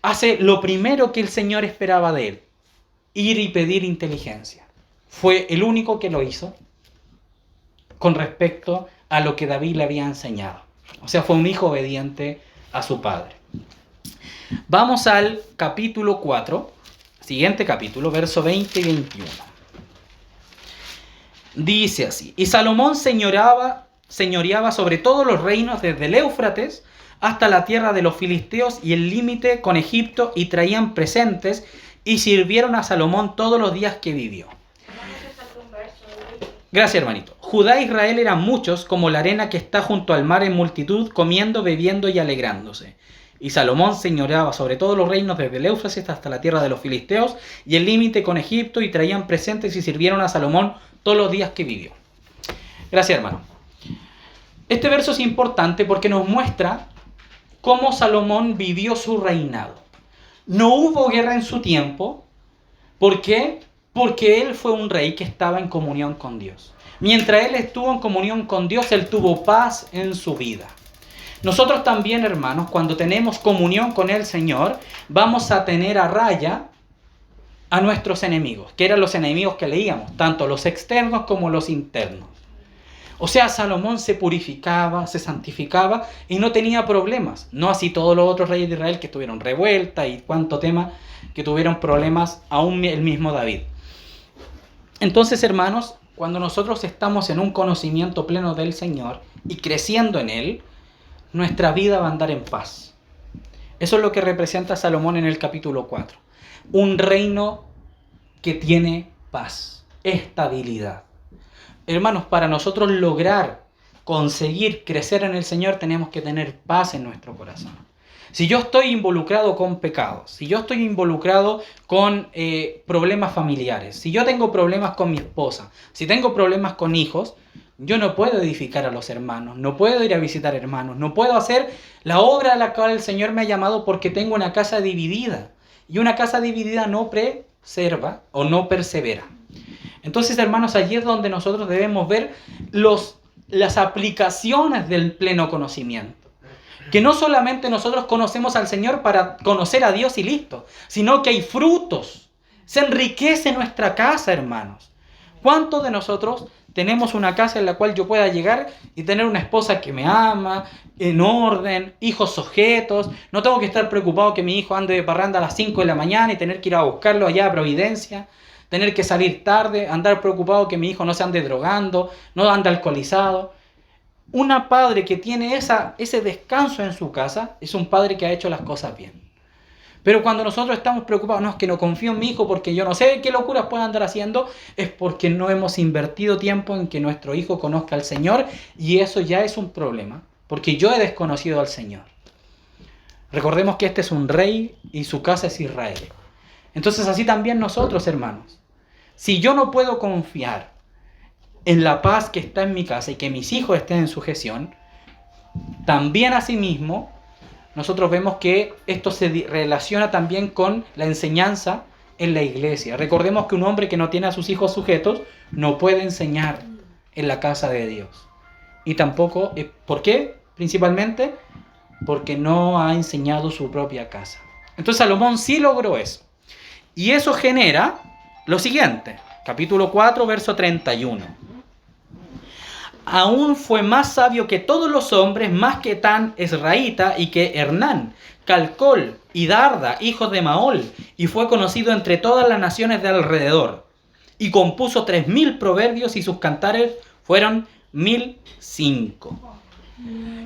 hace lo primero que el Señor esperaba de él: ir y pedir inteligencia. Fue el único que lo hizo con respecto a lo que David le había enseñado. O sea, fue un hijo obediente a su padre. Vamos al capítulo 4, siguiente capítulo, verso 20 y 21. Dice así: y Salomón señoreaba sobre todos los reinos desde el Éufrates hasta la tierra de los filisteos y el límite con Egipto, y traían presentes y sirvieron a Salomón todos los días que vivió. Gracias, hermanito. Judá e Israel eran muchos, como la arena que está junto al mar en multitud, comiendo, bebiendo y alegrándose. Y Salomón señoreaba sobre todos los reinos desde el Éufrates hasta la tierra de los filisteos y el límite con Egipto, y traían presentes y sirvieron a Salomón todos los días que vivió. Gracias, hermano. Este verso es importante porque nos muestra cómo Salomón vivió su reinado. No hubo guerra en su tiempo. ¿Por qué? Porque él fue un rey que estaba en comunión con Dios. Mientras él estuvo en comunión con Dios, él tuvo paz en su vida. Nosotros también, hermanos, cuando tenemos comunión con el Señor, vamos a tener a raya a nuestros enemigos, que eran los enemigos que leíamos, tanto los externos como los internos. O sea, Salomón se purificaba, se santificaba y no tenía problemas. No así todos los otros reyes de Israel que tuvieron revuelta y cuánto tema, que tuvieron problemas, aún el mismo David. Entonces, hermanos, cuando nosotros estamos en un conocimiento pleno del Señor y creciendo en Él, nuestra vida va a andar en paz. Eso es lo que representa Salomón en el capítulo 4. Un reino que tiene paz, estabilidad. Hermanos, para nosotros lograr conseguir crecer en el Señor, tenemos que tener paz en nuestro corazón. Si yo estoy involucrado con pecados, si yo estoy involucrado con problemas familiares, si yo tengo problemas con mi esposa, si tengo problemas con hijos, yo no puedo edificar a los hermanos, no puedo ir a visitar hermanos, no puedo hacer la obra a la cual el Señor me ha llamado porque tengo una casa dividida. Y una casa dividida no preserva o no persevera. Entonces, hermanos, allí es donde nosotros debemos ver las aplicaciones del pleno conocimiento. Que no solamente nosotros conocemos al Señor para conocer a Dios y listo, sino que hay frutos. Se enriquece nuestra casa, hermanos. ¿Cuántos de nosotros tenemos una casa en la cual yo pueda llegar y tener una esposa que me ama, en orden, hijos sujetos? No tengo que estar preocupado que mi hijo ande de parranda a las 5 de la mañana y tener que ir a buscarlo allá a Providencia. Tener que salir tarde, andar preocupado que mi hijo no se ande drogando, no ande alcoholizado. Una padre que tiene ese descanso en su casa es un padre que ha hecho las cosas bien. Pero cuando nosotros estamos preocupados, no, es que no confío en mi hijo porque yo no sé qué locuras puede andar haciendo, es porque no hemos invertido tiempo en que nuestro hijo conozca al Señor, y eso ya es un problema, porque yo he desconocido al Señor. Recordemos que este es un rey y su casa es Israel. Entonces así también nosotros, hermanos. Si yo no puedo confiar en la paz que está en mi casa y que mis hijos estén en sujeción, también asimismo nosotros vemos que esto se relaciona también con la enseñanza en la iglesia. Recordemos que un hombre que no tiene a sus hijos sujetos no puede enseñar en la casa de Dios. Y tampoco, ¿por qué? Principalmente porque no ha enseñado su propia casa. Entonces Salomón sí logró eso. Y eso genera lo siguiente, capítulo 4, verso 31. Aún fue más sabio que todos los hombres, más que Tan Esraíta y que Hernán, Calcol y Darda, hijos de Maol, y fue conocido entre todas las naciones de alrededor. Y compuso 3.000 proverbios, y sus cantares fueron 1.005.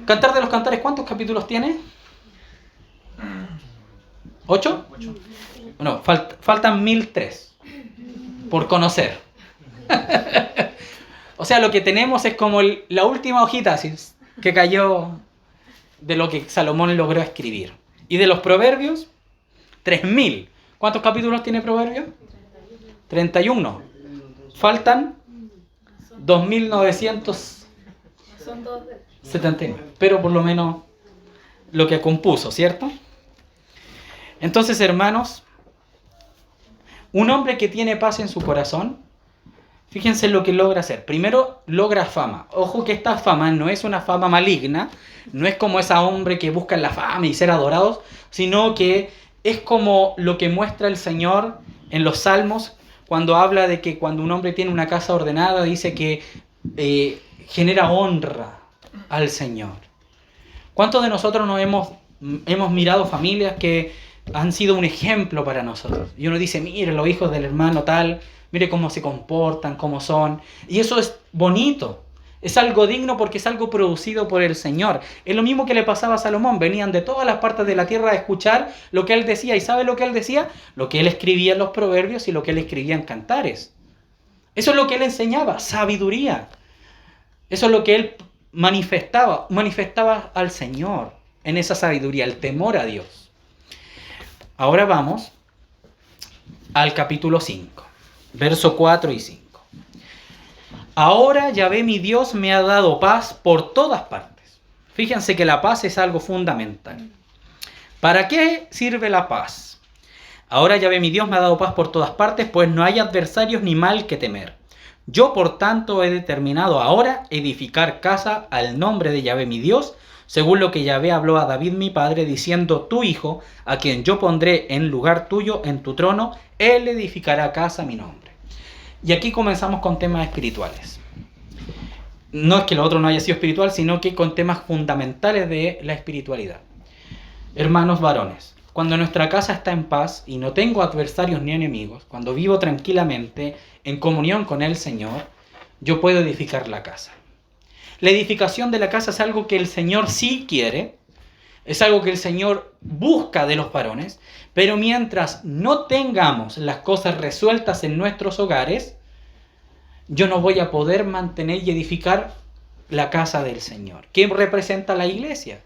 Cantar de los Cantares, ¿cuántos capítulos tiene? ¿8? No, faltan 1.003. por conocer. O sea, lo que tenemos es como la última hojita así, que cayó de lo que Salomón logró escribir. Y de los proverbios, 3.000. ¿Cuántos capítulos tiene Proverbios? 31. Faltan 2.979. Pero por lo menos lo que compuso, ¿cierto? Entonces, hermanos, un hombre que tiene paz en su corazón, fíjense lo que logra hacer. Primero, logra fama. Ojo que esta fama no es una fama maligna, no es como ese hombre que busca la fama y ser adorados, sino que es como lo que muestra el Señor en los Salmos, cuando habla de que cuando un hombre tiene una casa ordenada, dice que genera honra al Señor. ¿Cuántos de nosotros nos hemos mirado familias que han sido un ejemplo para nosotros? Y uno dice, mire, los hijos del hermano tal, mire cómo se comportan, cómo son. Y eso es bonito. Es algo digno porque es algo producido por el Señor. Es lo mismo que le pasaba a Salomón. Venían de todas las partes de la tierra a escuchar lo que él decía. ¿Y sabe lo que él decía? Lo que él escribía en los proverbios y lo que él escribía en cantares. Eso es lo que él enseñaba, sabiduría. Eso es lo que él manifestaba al Señor en esa sabiduría, el temor a Dios. Ahora vamos al capítulo 5, verso 4 y 5. Ahora Yahvé mi Dios me ha dado paz por todas partes. Fíjense que la paz es algo fundamental. ¿Para qué sirve la paz? Ahora Yahvé mi Dios me ha dado paz por todas partes, pues no hay adversarios ni mal que temer. Yo por tanto he determinado ahora edificar casa al nombre de Yahvé mi Dios, según lo que Yahvé habló a David mi padre, diciendo, tu hijo, a quien yo pondré en lugar tuyo en tu trono, él edificará casa a mi nombre. Y aquí comenzamos con temas espirituales. No es que lo otro no haya sido espiritual, sino que con temas fundamentales de la espiritualidad. Hermanos varones, cuando nuestra casa está en paz y no tengo adversarios ni enemigos, cuando vivo tranquilamente en comunión con el Señor, yo puedo edificar la casa. La edificación de la casa es algo que el Señor sí quiere, es algo que el Señor busca de los varones, pero mientras no tengamos las cosas resueltas en nuestros hogares, yo no voy a poder mantener y edificar la casa del Señor. ¿Qué representa la iglesia?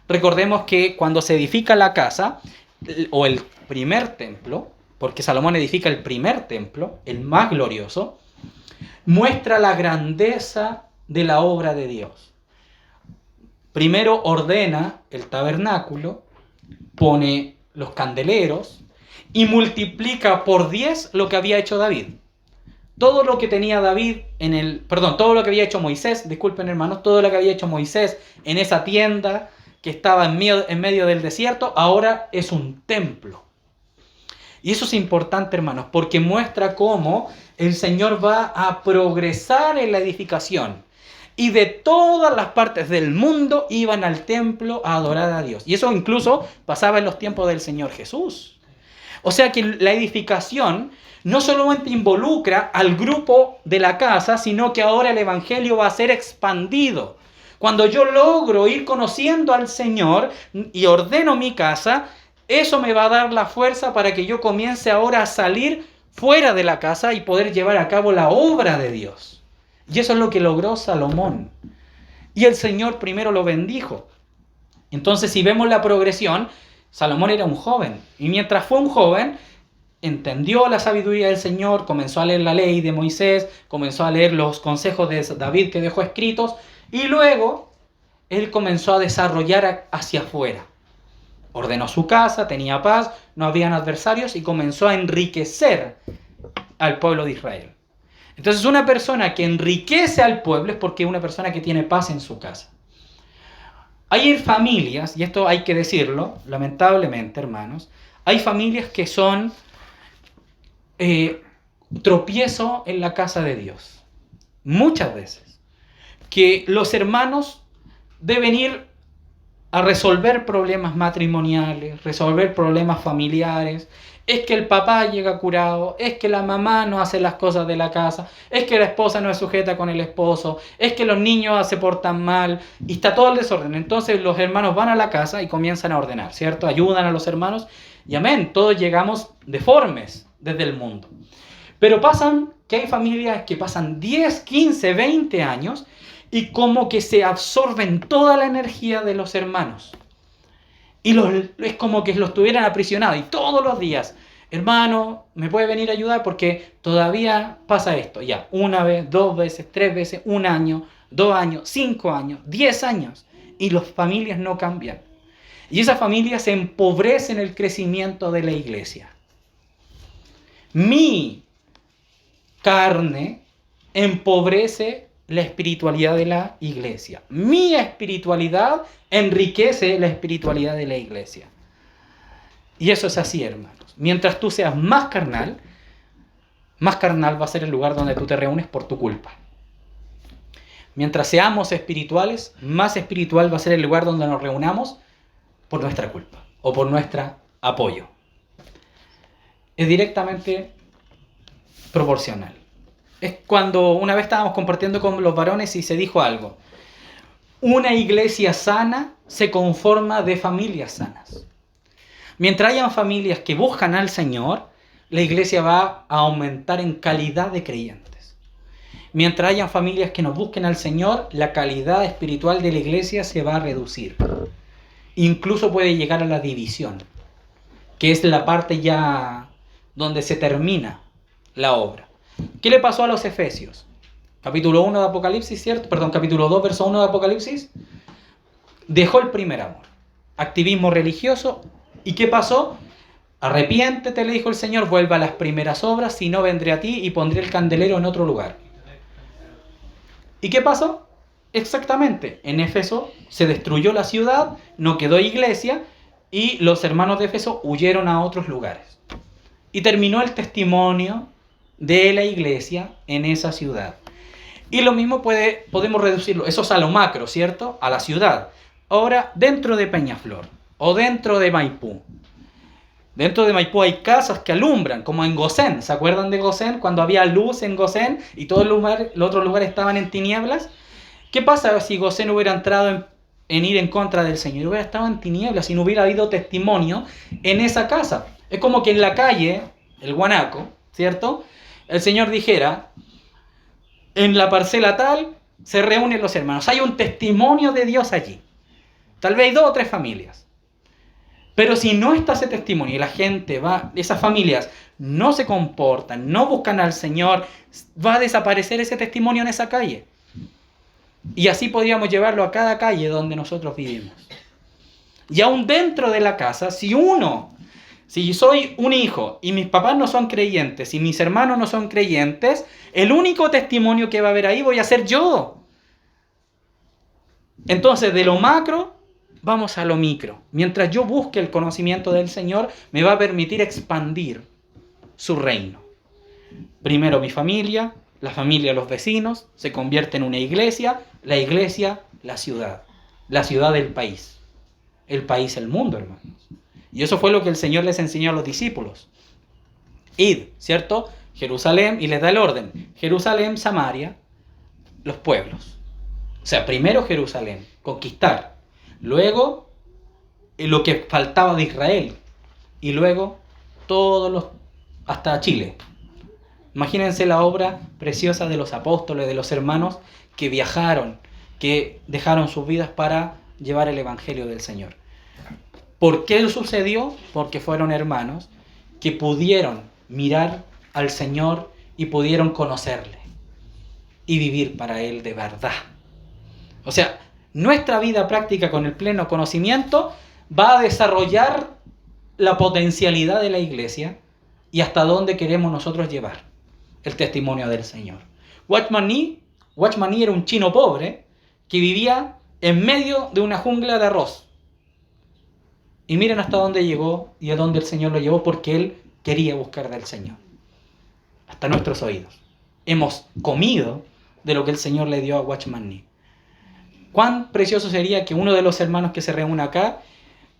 Recordemos que cuando se edifica la casa, o el primer templo, porque Salomón edifica el primer templo, el más glorioso, muestra la grandeza de la obra de Dios. Primero ordena el tabernáculo, pone los candeleros y multiplica por 10 lo que había hecho David. Todo lo que tenía todo lo que había hecho Moisés, disculpen hermanos, todo lo que había hecho Moisés en esa tienda que estaba en medio del desierto, ahora es un templo. Y eso es importante, hermanos, porque muestra cómo el Señor va a progresar en la edificación. Y de todas las partes del mundo iban al templo a adorar a Dios. Y eso incluso pasaba en los tiempos del Señor Jesús. O sea que la edificación no solamente involucra al grupo de la casa, sino que ahora el evangelio va a ser expandido. Cuando yo logro ir conociendo al Señor y ordeno mi casa, eso me va a dar la fuerza para que yo comience ahora a salir fuera de la casa y poder llevar a cabo la obra de Dios. Y eso es lo que logró Salomón. Y el Señor primero lo bendijo. Entonces, si vemos la progresión, Salomón era un joven. Y mientras fue un joven, entendió la sabiduría del Señor, comenzó a leer la ley de Moisés, comenzó a leer los consejos de David que dejó escritos, y luego él comenzó a desarrollar hacia afuera. Ordenó su casa, tenía paz, no habían adversarios y comenzó a enriquecer al pueblo de Israel. Entonces una persona que enriquece al pueblo es porque es una persona que tiene paz en su casa. Hay familias, y esto hay que decirlo, lamentablemente, hermanos, hay familias que son tropiezo en la casa de Dios. Muchas veces. Que los hermanos deben ir a resolver problemas matrimoniales, resolver problemas familiares. Es que el papá llega curado, es que la mamá no hace las cosas de la casa, es que la esposa no es sujeta con el esposo, es que los niños se portan mal y está todo el desorden. Entonces los hermanos van a la casa y comienzan a ordenar, ¿cierto? Ayudan a los hermanos y amén, todos llegamos deformes desde el mundo. Pero que hay familias que pasan 10, 15, 20 años y como que se absorben toda la energía de los hermanos. Y es como que los tuvieran aprisionados. Y todos los días, hermano, ¿me puede venir a ayudar? Porque todavía pasa esto. Ya, una vez, 2 veces, 3 veces, 1 año, 2 años, 5 años, 10 años. Y las familias no cambian. Y esas familias se empobrecen en el crecimiento de la iglesia. Mi carne empobrece la espiritualidad de la iglesia. Mi espiritualidad enriquece la espiritualidad de la iglesia. Y eso es así, hermanos. Mientras tú seas más carnal va a ser el lugar donde tú te reúnes por tu culpa. Mientras seamos espirituales, más espiritual va a ser el lugar donde nos reunamos por nuestra culpa o por nuestro apoyo. Es directamente proporcional. Es cuando una vez estábamos compartiendo con los varones y se dijo algo. Una iglesia sana se conforma de familias sanas. Mientras hayan familias que buscan al Señor, la iglesia va a aumentar en calidad de creyentes. Mientras hayan familias que no busquen al Señor, la calidad espiritual de la iglesia se va a reducir. Incluso puede llegar a la división, que es la parte ya donde se termina la obra. ¿Qué le pasó a los Efesios? Capítulo 1 de Apocalipsis, ¿cierto? Perdón, capítulo 2, verso 1 de Apocalipsis. Dejó el primer amor. Activismo religioso. ¿Y qué pasó? Arrepiéntete, le dijo el Señor, vuelva a las primeras obras, si no vendré a ti y pondré el candelero en otro lugar. ¿Y qué pasó? Exactamente, en Éfeso se destruyó la ciudad, no quedó iglesia y los hermanos de Éfeso huyeron a otros lugares. Y terminó el testimonio de la iglesia en esa ciudad. Y lo mismo podemos reducirlo, eso es a lo macro, ¿cierto? A la ciudad. Ahora, dentro de Peñaflor o dentro de Maipú. Dentro de Maipú hay casas que alumbran, como en Gosén. ¿Se acuerdan de Gosén? Cuando había luz en Gosén y todos los otros lugares estaban en tinieblas. ¿Qué pasa si Gosén hubiera entrado en ir en contra del Señor? Hubiera estado en tinieblas y no hubiera habido testimonio en esa casa. Es como que en la calle, el Guanaco, ¿cierto? El Señor dijera, en la parcela tal se reúnen los hermanos. Hay un testimonio de Dios allí. Tal vez hay 2 o 3 familias. Pero si no está ese testimonio y la gente va, esas familias no se comportan, no buscan al Señor, va a desaparecer ese testimonio en esa calle. Y así podríamos llevarlo a cada calle donde nosotros vivimos. Y aún dentro de la casa, si soy un hijo y mis papás no son creyentes y mis hermanos no son creyentes, el único testimonio que va a haber ahí voy a ser yo. Entonces, de lo macro, vamos a lo micro. Mientras yo busque el conocimiento del Señor, me va a permitir expandir su reino. Primero mi familia, la familia, los vecinos, se convierte en una iglesia, la iglesia, la ciudad del país. El país, el mundo, hermanos. Y eso fue lo que el Señor les enseñó a los discípulos. Id, ¿cierto? Jerusalén, y les da el orden. Jerusalén, Samaria, los pueblos. O sea, primero Jerusalén, conquistar. Luego, lo que faltaba de Israel. Y luego, hasta Chile. Imagínense la obra preciosa de los apóstoles, de los hermanos que viajaron, que dejaron sus vidas para llevar el evangelio del Señor. ¿Por qué sucedió? Porque fueron hermanos que pudieron mirar al Señor y pudieron conocerle y vivir para Él de verdad. O sea, nuestra vida práctica con el pleno conocimiento va a desarrollar la potencialidad de la iglesia y hasta dónde queremos nosotros llevar el testimonio del Señor. Watchman Nee era un chino pobre que vivía en medio de una jungla de arroz. Y miren hasta dónde llegó y a dónde el Señor lo llevó porque él quería buscar del Señor. Hasta nuestros oídos. Hemos comido de lo que el Señor le dio a Watchman Nee. Cuán precioso sería que uno de los hermanos que se reúne acá,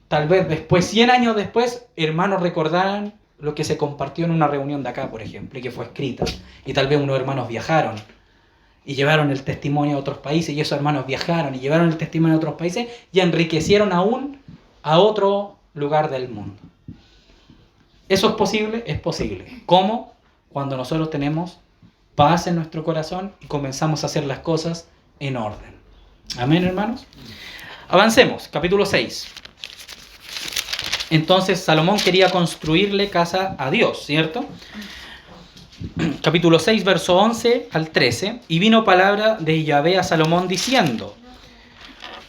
tal vez después, 100 años después, hermanos recordaran lo que se compartió en una reunión de acá, por ejemplo, y que fue escrita. Y tal vez unos hermanos viajaron y llevaron el testimonio a otros países, y esos hermanos viajaron y llevaron el testimonio a otros países y enriquecieron aún a otro lugar del mundo. ¿Eso es posible? Es posible. ¿Cómo? cuando nosotros tenemos paz en nuestro corazón y comenzamos a hacer las cosas en orden. Amén, hermanos. Avancemos, capítulo 6. Entonces Salomón quería construirle casa a Dios, ¿cierto? Capítulo 6, verso 11 al 13. Y vino palabra de Yahvé a Salomón diciendo: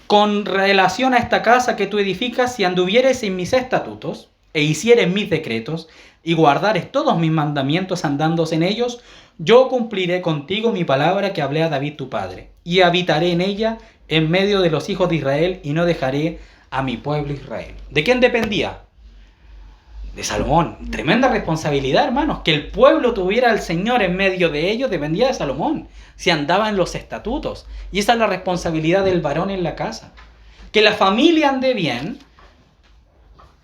con relación a esta casa que tú edificas, si anduvieres en mis estatutos, e hicieres mis decretos, y guardares todos mis mandamientos andando en ellos, yo cumpliré contigo mi palabra que hablé a David tu padre, y habitaré en ella en medio de los hijos de Israel, y no dejaré a mi pueblo Israel. ¿De quién dependía? De Salomón. Tremenda responsabilidad, hermanos. Que el pueblo tuviera al Señor en medio de ellos dependía de Salomón, si andaba en los estatutos. Y esa es la responsabilidad del varón en la casa. Que la familia ande bien,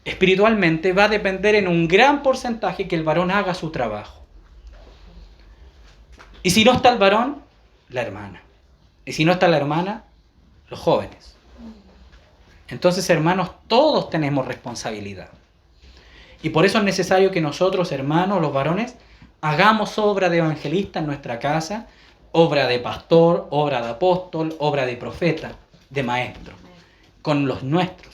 espiritualmente, va a depender en un gran porcentaje que el varón haga su trabajo. Y si no está el varón, la hermana. Y si no está la hermana, los jóvenes. Entonces, hermanos, todos tenemos responsabilidad. Y por eso es necesario que nosotros, hermanos, los varones, hagamos obra de evangelista en nuestra casa, obra de pastor, obra de apóstol, obra de profeta, de maestro, con los nuestros.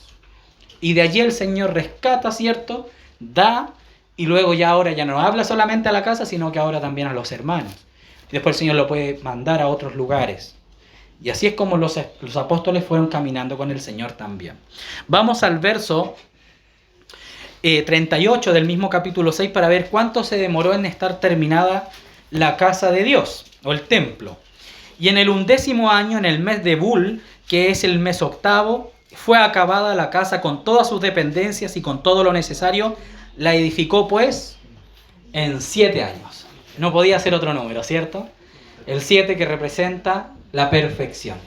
Y de allí el Señor rescata, ¿cierto? Da, y luego ya ahora ya no habla solamente a la casa, sino que ahora también a los hermanos. Y después el Señor lo puede mandar a otros lugares. Y así es como los apóstoles fueron caminando con el Señor también. Vamos al verso 38 del mismo capítulo 6 para ver cuánto se demoró en estar terminada la casa de Dios o el templo. Y en el 11º año, en el mes de Bul, que es el mes octavo, fue acabada la casa con todas sus dependencias y con todo lo necesario. La edificó pues en 7 años. No podía ser otro número, ¿cierto? El 7 que representa la perfección.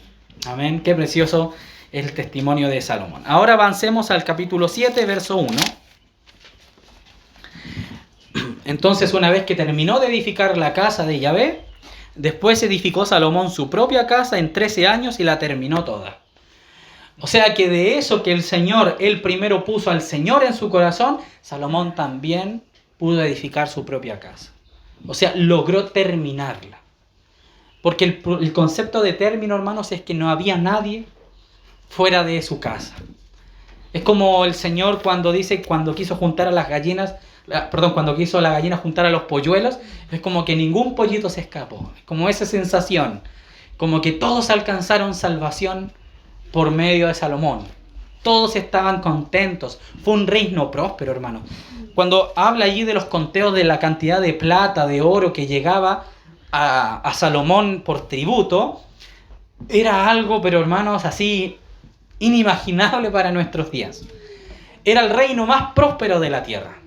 Amén. Qué precioso el testimonio de Salomón. Ahora avancemos al capítulo 7, verso 1. Entonces, una vez que terminó de edificar la casa de Yahvé, después edificó Salomón su propia casa en 13 años y la terminó toda. O sea que de eso que el Señor, él primero puso al Señor en su corazón, Salomón también pudo edificar su propia casa. O sea, logró terminarla. Porque el concepto de término, hermanos, es que no había nadie fuera de su casa. Es como el Señor cuando quiso juntar a las gallinas, cuando quiso la gallina juntar a los polluelos, es como que ningún pollito se escapó. Es como esa sensación, como que todos alcanzaron salvación por medio de Salomón. Todos estaban contentos. Fue un reino próspero, hermano. Cuando habla allí de los conteos de la cantidad de plata, de oro que llegaba a Salomón por tributo, era algo, pero hermanos, así inimaginable para nuestros días. Era el reino más próspero de la tierra.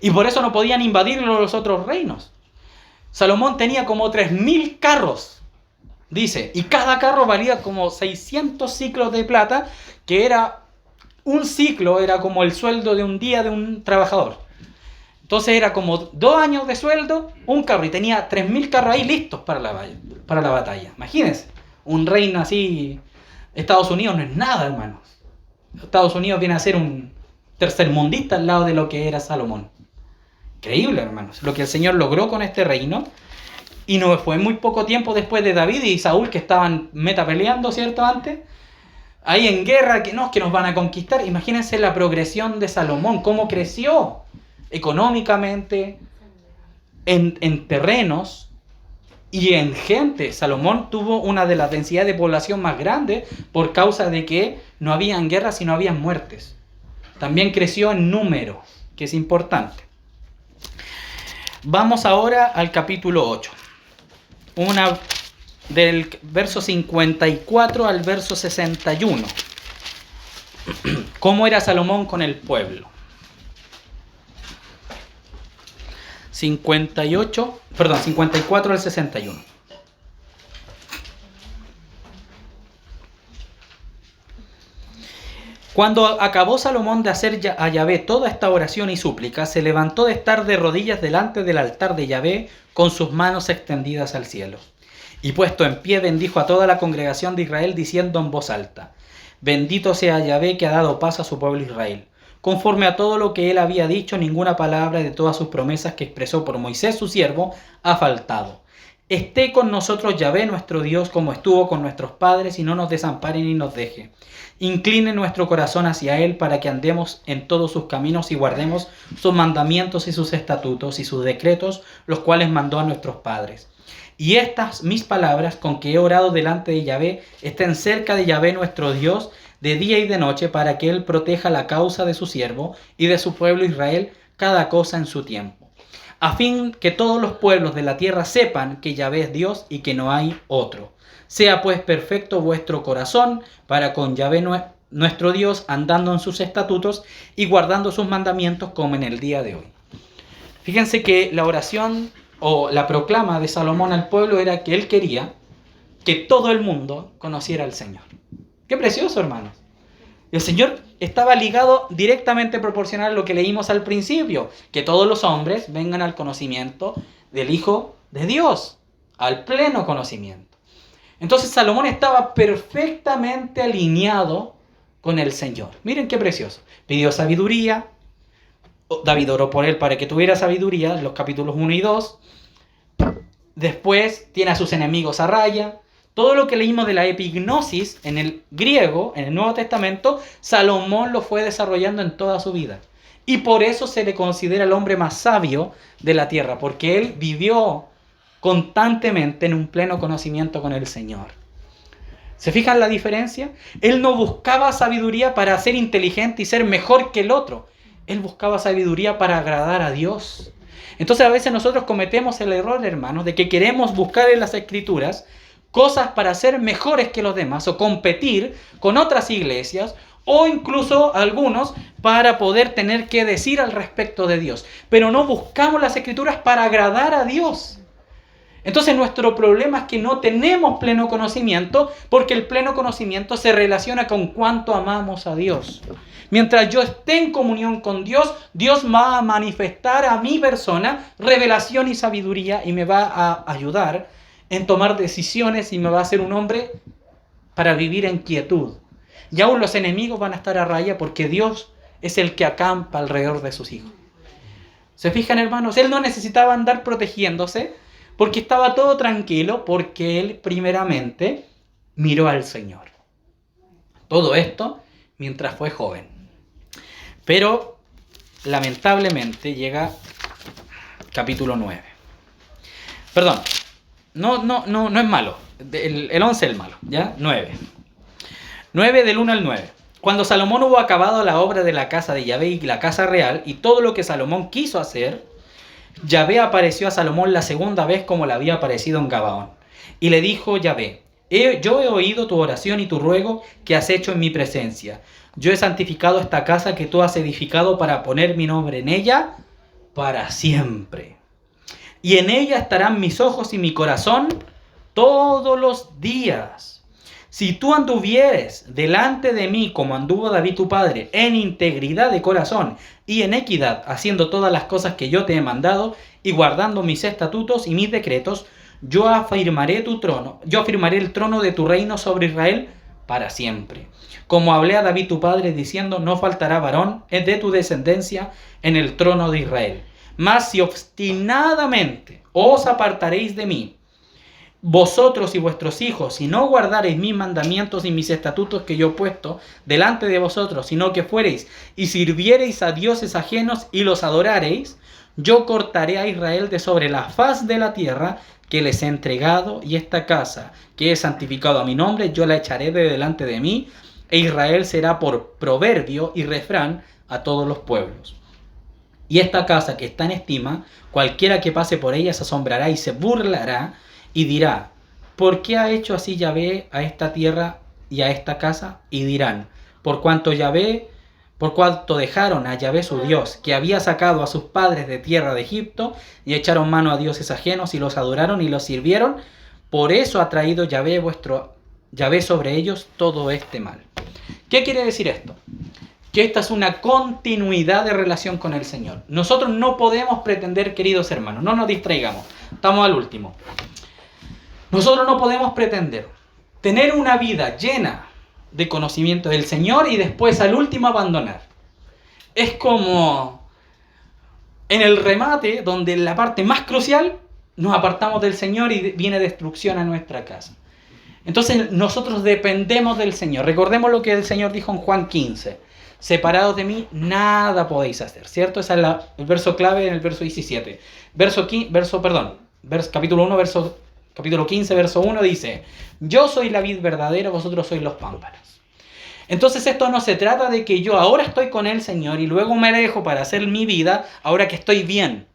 Y por eso no podían invadirlo los otros reinos. Salomón tenía como 3.000 carros, dice, y cada carro valía como 600 ciclos de plata, que era un ciclo, era como el sueldo de un día de un trabajador. Entonces era como 2 años de sueldo, un carro, y tenía 3.000 carros ahí listos para la batalla. Imagínense, un reino así. Estados Unidos no es nada, hermanos. Estados Unidos viene a ser un tercermundista al lado de lo que era Salomón. Increíble, hermanos, lo que el Señor logró con este reino. Y no fue muy poco tiempo después de David y Saúl, que estaban peleando, ¿cierto? Antes, ahí en guerra, que nos van a conquistar. Imagínense la progresión de Salomón, cómo creció económicamente, en terrenos y en gente. Salomón tuvo una de las densidades de población más grandes por causa de que no habían guerras, sino habían muertes. También creció en número, que es importante. Vamos ahora al capítulo 8. Del verso 54 al verso 61. ¿Cómo era Salomón con el pueblo? 54 al 61. Cuando acabó Salomón de hacer a Yahvé toda esta oración y súplica, se levantó de estar de rodillas delante del altar de Yahvé con sus manos extendidas al cielo. Y puesto en pie bendijo a toda la congregación de Israel diciendo en voz alta: Bendito sea Yahvé que ha dado paz a su pueblo Israel, conforme a todo lo que él había dicho, ninguna palabra de todas sus promesas que expresó por Moisés su siervo ha faltado. Esté con nosotros Yahvé nuestro Dios como estuvo con nuestros padres y no nos desampare ni nos deje. Incline nuestro corazón hacia Él para que andemos en todos sus caminos y guardemos sus mandamientos y sus estatutos y sus decretos, los cuales mandó a nuestros padres. Y estas mis palabras con que he orado delante de Yahvé estén cerca de Yahvé nuestro Dios de día y de noche para que Él proteja la causa de su siervo y de su pueblo Israel cada cosa en su tiempo, a fin que todos los pueblos de la tierra sepan que Yahvé es Dios y que no hay otro. Sea pues perfecto vuestro corazón para con Yahvé nuestro Dios, andando en sus estatutos y guardando sus mandamientos como en el día de hoy. Fíjense que la oración o la proclama de Salomón al pueblo era que él quería que todo el mundo conociera al Señor. ¡Qué precioso, hermanos! El Señor estaba ligado directamente proporcional a lo que leímos al principio, que todos los hombres vengan al conocimiento del Hijo de Dios, al pleno conocimiento. Entonces Salomón estaba perfectamente alineado con el Señor. Miren qué precioso. Pidió sabiduría. David oró por él para que tuviera sabiduría, en los capítulos 1 y 2. Después tiene a sus enemigos a raya. Todo lo que leímos de la epignosis en el griego, en el Nuevo Testamento, Salomón lo fue desarrollando en toda su vida. Y por eso se le considera el hombre más sabio de la tierra, porque él vivió constantemente en un pleno conocimiento con el Señor. ¿Se fijan la diferencia? Él no buscaba sabiduría para ser inteligente y ser mejor que el otro. Él buscaba sabiduría para agradar a Dios. Entonces a veces nosotros cometemos el error, hermanos, de que queremos buscar en las Escrituras cosas para ser mejores que los demás o competir con otras iglesias o incluso algunos para poder tener que decir al respecto de Dios. Pero no buscamos las Escrituras para agradar a Dios. Entonces nuestro problema es que no tenemos pleno conocimiento, porque el pleno conocimiento se relaciona con cuánto amamos a Dios. Mientras yo esté en comunión con Dios, Dios va a manifestar a mi persona revelación y sabiduría y me va a ayudar en tomar decisiones y me va a hacer un hombre para vivir en quietud. Y aún los enemigos van a estar a raya porque Dios es el que acampa alrededor de sus hijos. ¿Se fijan, hermanos? Él no necesitaba andar protegiéndose porque estaba todo tranquilo, porque él primeramente miró al Señor. Todo esto mientras fue joven. Pero lamentablemente llega capítulo 9. Perdón, no es malo. El 11 es el malo, ¿ya? 9. 9 del 1 al 9. Cuando Salomón hubo acabado la obra de la casa de Yahvé y la casa real y todo lo que Salomón quiso hacer, Yahvé apareció a Salomón la segunda vez como le había aparecido en Gabaón. Y le dijo Yahvé: yo he oído tu oración y tu ruego que has hecho en mi presencia. Yo he santificado esta casa que tú has edificado para poner mi nombre en ella para siempre. Y en ella estarán mis ojos y mi corazón todos los días. Si tú anduvieres delante de mí como anduvo David tu padre, en integridad de corazón y en equidad, haciendo todas las cosas que yo te he mandado y guardando mis estatutos y mis decretos, yo afirmaré el trono de tu reino sobre Israel para siempre. Como hablé a David tu padre diciendo: no faltará varón de tu descendencia en el trono de Israel. Mas si obstinadamente os apartaréis de mí, vosotros y vuestros hijos, si no guardareis mis mandamientos y mis estatutos que yo he puesto delante de vosotros, sino que fuereis y sirviereis a dioses ajenos y los adorareis, yo cortaré a Israel de sobre la faz de la tierra que les he entregado, y esta casa que he santificado a mi nombre, yo la echaré de delante de mí, e Israel será por proverbio y refrán a todos los pueblos. Y esta casa que está en estima, cualquiera que pase por ella se asombrará y se burlará, y dirá: ¿por qué ha hecho así Yahvé a esta tierra y a esta casa? Y dirán: por cuanto dejaron a Yahvé su Dios, que había sacado a sus padres de tierra de Egipto, y echaron mano a dioses ajenos, y los adoraron y los sirvieron, por eso ha traído Yahvé sobre ellos todo este mal. ¿Qué quiere decir esto? Que esta es una continuidad de relación con el Señor. Nosotros no podemos pretender, queridos hermanos, no nos distraigamos, estamos al último. Nosotros no podemos pretender tener una vida llena de conocimiento del Señor y después al último abandonar. es como en el remate, donde en la parte más crucial nos apartamos del Señor y viene destrucción a nuestra casa. Entonces nosotros dependemos del Señor. Recordemos lo que el Señor dijo en Juan 15. Separados de mí, nada podéis hacer. ¿Cierto? Ese es el verso clave en el verso 17. Capítulo 15, verso 1 dice: yo soy la vid verdadera, vosotros sois los pámpanos. Entonces esto no se trata de que yo ahora estoy con el Señor y luego me alejo para hacer mi vida ahora que estoy bien.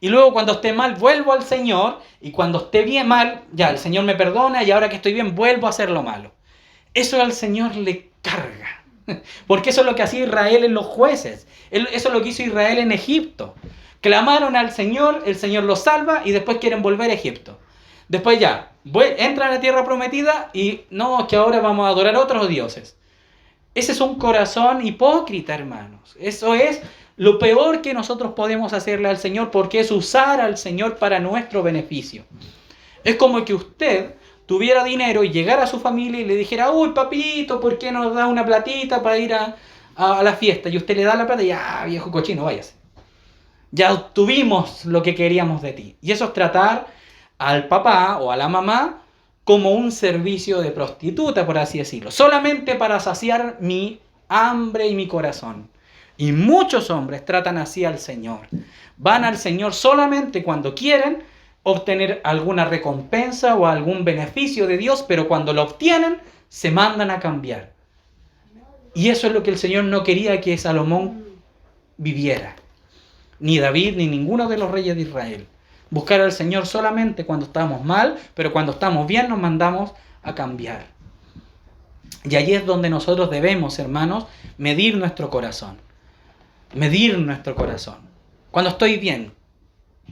Y luego cuando esté mal vuelvo al Señor, y cuando esté bien mal, ya el Señor me perdona y ahora que estoy bien vuelvo a hacer lo malo. Eso al Señor le carga. Porque eso es lo que hacía Israel en los jueces. Eso es lo que hizo Israel en Egipto. Clamaron al Señor, el Señor los salva y después quieren volver a Egipto. Después ya, entran a la tierra prometida y no, es que ahora vamos a adorar a otros dioses. Ese es un corazón hipócrita, hermanos. Eso es lo peor que nosotros podemos hacerle al Señor, porque es usar al Señor para nuestro beneficio. Es como que usted tuviera dinero y llegara a su familia y le dijera: uy, papito, ¿por qué no nos da una platita para ir a la fiesta? Y usted le da la plata y viejo cochino, váyase. Ya obtuvimos lo que queríamos de ti. Y eso es tratar al papá o a la mamá como un servicio de prostituta, por así decirlo, solamente para saciar mi hambre y mi corazón. Y muchos hombres tratan así al Señor. Van al Señor solamente cuando quieren obtener alguna recompensa o algún beneficio de Dios, pero cuando lo obtienen, se mandan a cambiar. Y eso es lo que el Señor no quería que Salomón viviera. Ni David, ni ninguno de los reyes de Israel. Buscar al Señor solamente cuando estamos mal, pero cuando estamos bien nos mandamos a cambiar. Y allí es donde nosotros debemos, hermanos, medir nuestro corazón. Medir nuestro corazón. Cuando estoy bien,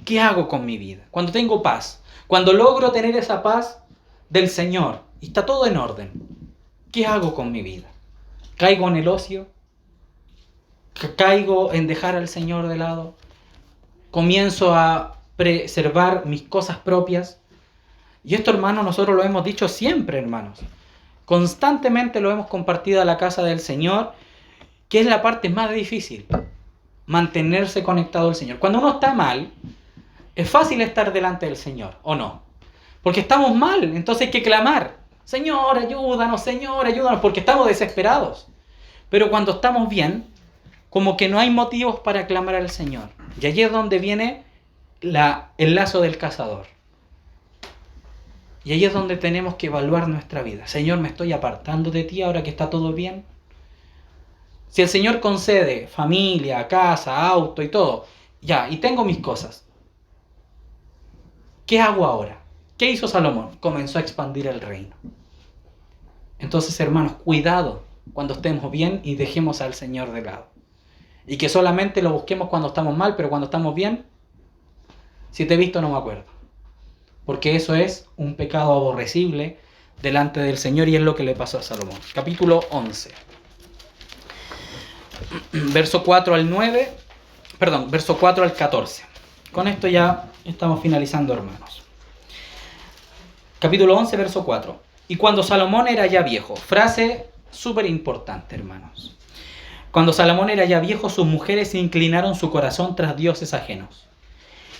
¿qué hago con mi vida? Cuando tengo paz, cuando logro tener esa paz del Señor y está todo en orden, ¿qué hago con mi vida? ¿Caigo en el ocio? ¿Caigo en dejar al Señor de lado? ¿Comienzo a preservar mis cosas propias? Y esto, hermanos, nosotros lo hemos dicho siempre, hermanos. Constantemente lo hemos compartido a la casa del Señor, que es la parte más difícil, mantenerse conectado al Señor. Cuando uno está mal, es fácil estar delante del Señor, ¿o no? Porque estamos mal, entonces hay que clamar: Señor, ayúdanos, porque estamos desesperados. Pero cuando estamos bien, como que no hay motivos para clamar al Señor. Y allí es donde viene el lazo del cazador. Y allí es donde tenemos que evaluar nuestra vida. Señor, ¿me estoy apartando de ti ahora que está todo bien? Si el Señor concede familia, casa, auto y todo, ya, y tengo mis cosas, ¿qué hago ahora? ¿Qué hizo Salomón? Comenzó a expandir el reino. Entonces, hermanos, cuidado cuando estemos bien y dejemos al Señor de lado. Y que solamente lo busquemos cuando estamos mal, pero cuando estamos bien, si te he visto no me acuerdo. Porque eso es un pecado aborrecible delante del Señor y es lo que le pasó a Salomón. Capítulo 11. Verso 4 al 14. Con esto ya estamos finalizando, hermanos. Capítulo 11, verso 4. Y cuando Salomón era ya viejo, frase súper importante, hermanos. Cuando Salomón era ya viejo, sus mujeres inclinaron su corazón tras dioses ajenos.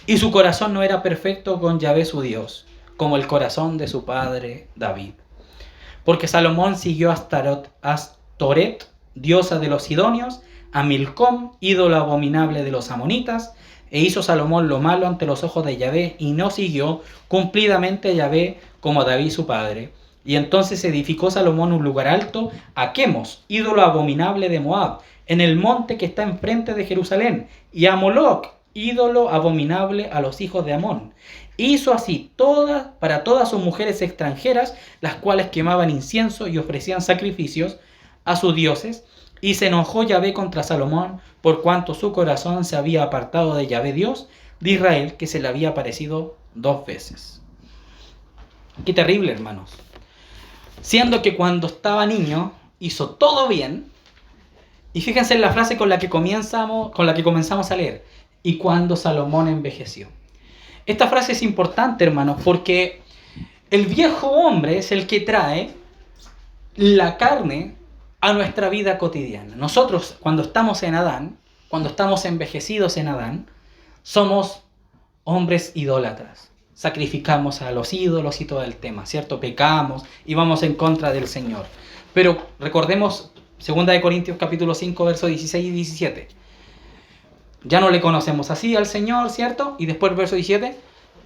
Y su corazón no era perfecto con Yahvé su Dios, como el corazón de su padre David. Porque Salomón siguió a Astoret, diosa de los sidonios, a Milcom, ídolo abominable de los amonitas, e hizo Salomón lo malo ante los ojos de Yahvé, y no siguió cumplidamente a Yahvé como David su padre. Y entonces edificó Salomón un lugar alto a Quemos, ídolo abominable de Moab, en el monte que está enfrente de Jerusalén, y a Moloc, ídolo abominable a los hijos de Amón. Hizo así para todas sus mujeres extranjeras, las cuales quemaban incienso y ofrecían sacrificios a sus dioses, y se enojó Yahvé contra Salomón, por cuanto su corazón se había apartado de Yahvé Dios de Israel, que se le había aparecido 2 veces. Qué terrible, hermanos. Siendo que cuando estaba niño hizo todo bien, y fíjense en la frase con la que comenzamos a leer: y cuando Salomón envejeció. Esta frase es importante, hermanos, porque el viejo hombre es el que trae la carne a nuestra vida cotidiana. Nosotros, cuando estamos en Adán, cuando estamos envejecidos en Adán, somos hombres idólatras. Sacrificamos a los ídolos y todo el tema, ¿cierto? Pecamos y vamos en contra del Señor. Pero recordemos 2 Corintios capítulo 5, versos 16 y 17. Ya no le conocemos así al Señor, ¿cierto? Y después el verso 17,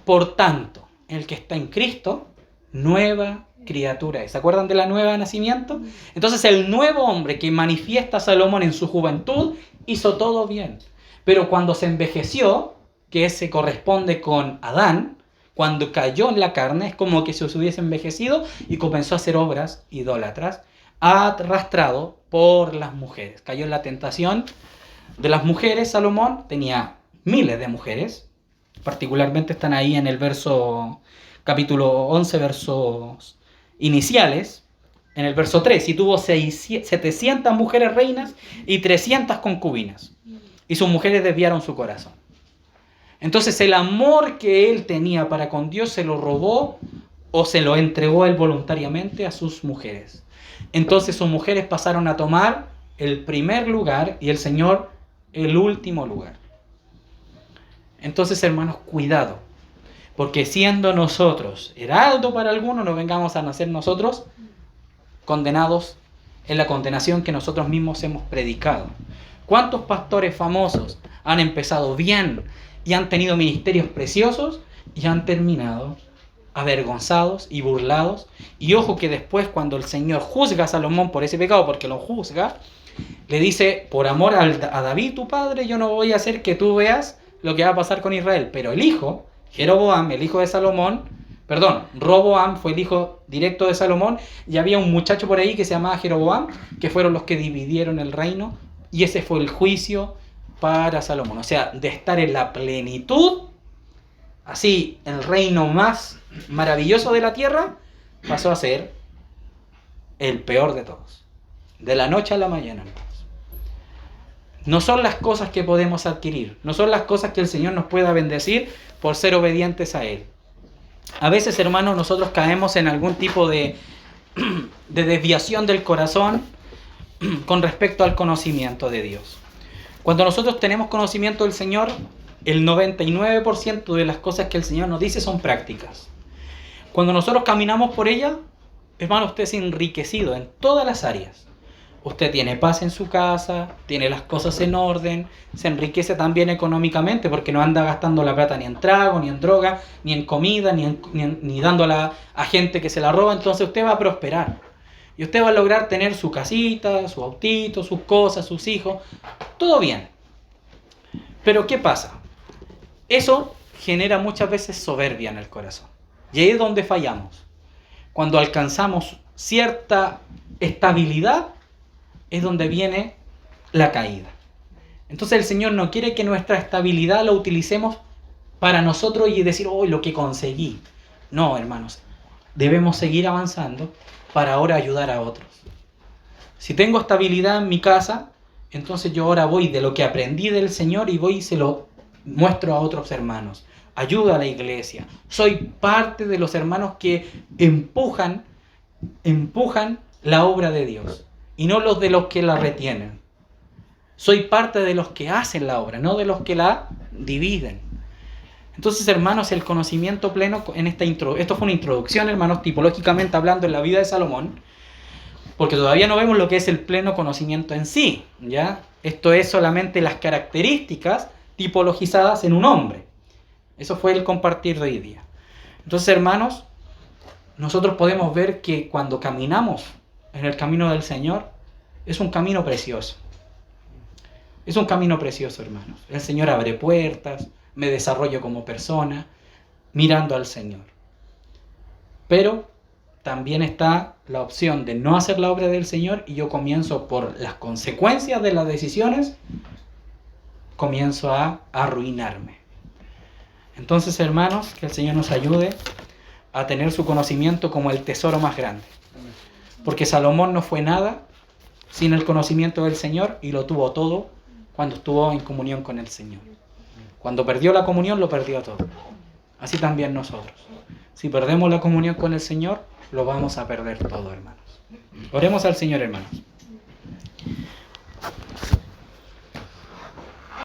por tanto, el que está en Cristo, nueva criatura es. ¿Se acuerdan de la nueva nacimiento? Entonces el nuevo hombre que manifiesta Salomón en su juventud hizo todo bien. Pero cuando se envejeció, que ese corresponde con Adán, cuando cayó en la carne, es como que se hubiese envejecido y comenzó a hacer obras idólatras, arrastrado por las mujeres. Cayó en la tentación de las mujeres. Salomón tenía miles de mujeres, particularmente están ahí en el capítulo 11, versos iniciales, en el verso 3, y tuvo 700 mujeres reinas y 300 concubinas, y sus mujeres desviaron su corazón. Entonces el amor que él tenía para con Dios se lo robó o se lo entregó él voluntariamente a sus mujeres. Entonces sus mujeres pasaron a tomar el primer lugar y el Señor el último lugar. Entonces, hermanos, cuidado, porque siendo nosotros heraldo para algunos, no vengamos a nacer nosotros condenados en la condenación que nosotros mismos hemos predicado. ¿Cuántos pastores famosos han empezado bien y han tenido ministerios preciosos y han terminado avergonzados y burlados? Y ojo que después, cuando el Señor juzga a Salomón por ese pecado, porque lo juzga, le dice, por amor a David tu padre, yo no voy a hacer que tú veas lo que va a pasar con Israel. Pero el hijo, Jeroboam, el hijo de Salomón, Roboam fue el hijo directo de Salomón, y había un muchacho por ahí que se llamaba Jeroboam, que fueron los que dividieron el reino, y ese fue el juicio para Salomón. O sea, de estar en la plenitud, así, el reino más maravilloso de la tierra, pasó a ser el peor de todos. De la noche a la mañana, hermanos. No son las cosas que podemos adquirir, no son las cosas que el Señor nos pueda bendecir por ser obedientes a Él. A veces, hermanos, nosotros caemos en algún tipo de desviación del corazón con respecto al conocimiento de Dios. Cuando nosotros tenemos conocimiento del Señor, el 99% de las cosas que el Señor nos dice son prácticas. Cuando nosotros caminamos por ellas, hermano, usted es enriquecido en todas las áreas. Usted tiene paz en su casa, tiene las cosas en orden, se enriquece también económicamente porque no anda gastando la plata ni en trago, ni en droga, ni en comida, ni dándola a gente que se la roba. Entonces usted va a prosperar. Y usted va a lograr tener su casita, su autito, sus cosas, sus hijos, todo bien. Pero ¿qué pasa? Eso genera muchas veces soberbia en el corazón. Y ahí es donde fallamos. Cuando alcanzamos cierta estabilidad, es donde viene la caída. Entonces el Señor no quiere que nuestra estabilidad la utilicemos para nosotros y decir, oh, lo que conseguí. No, hermanos, debemos seguir avanzando para ahora ayudar a otros. Si tengo estabilidad en mi casa, entonces yo ahora voy de lo que aprendí del Señor y voy y se lo muestro a otros hermanos. Ayudo a la iglesia. Soy parte de los hermanos que empujan la obra de Dios y no los de los que la retienen. Soy parte de los que hacen la obra, no de los que la dividen. Entonces, hermanos, el conocimiento pleno, esto fue una introducción, hermanos, tipológicamente hablando en la vida de Salomón, porque todavía no vemos lo que es el pleno conocimiento en sí, ¿ya? Esto es solamente las características tipologizadas en un hombre. Eso fue el compartir de hoy día. Entonces, hermanos, nosotros podemos ver que cuando caminamos en el camino del Señor, es un camino precioso. Es un camino precioso, hermanos. El Señor abre puertas, me desarrollo como persona, mirando al Señor. Pero también está la opción de no hacer la obra del Señor y yo comienzo por las consecuencias de las decisiones, comienzo a arruinarme. Entonces, hermanos, que el Señor nos ayude a tener su conocimiento como el tesoro más grande. Porque Salomón no fue nada sin el conocimiento del Señor y lo tuvo todo cuando estuvo en comunión con el Señor. Cuando perdió la comunión, lo perdió todo. Así también nosotros. Si perdemos la comunión con el Señor, lo vamos a perder todo, hermanos. Oremos al Señor, hermanos.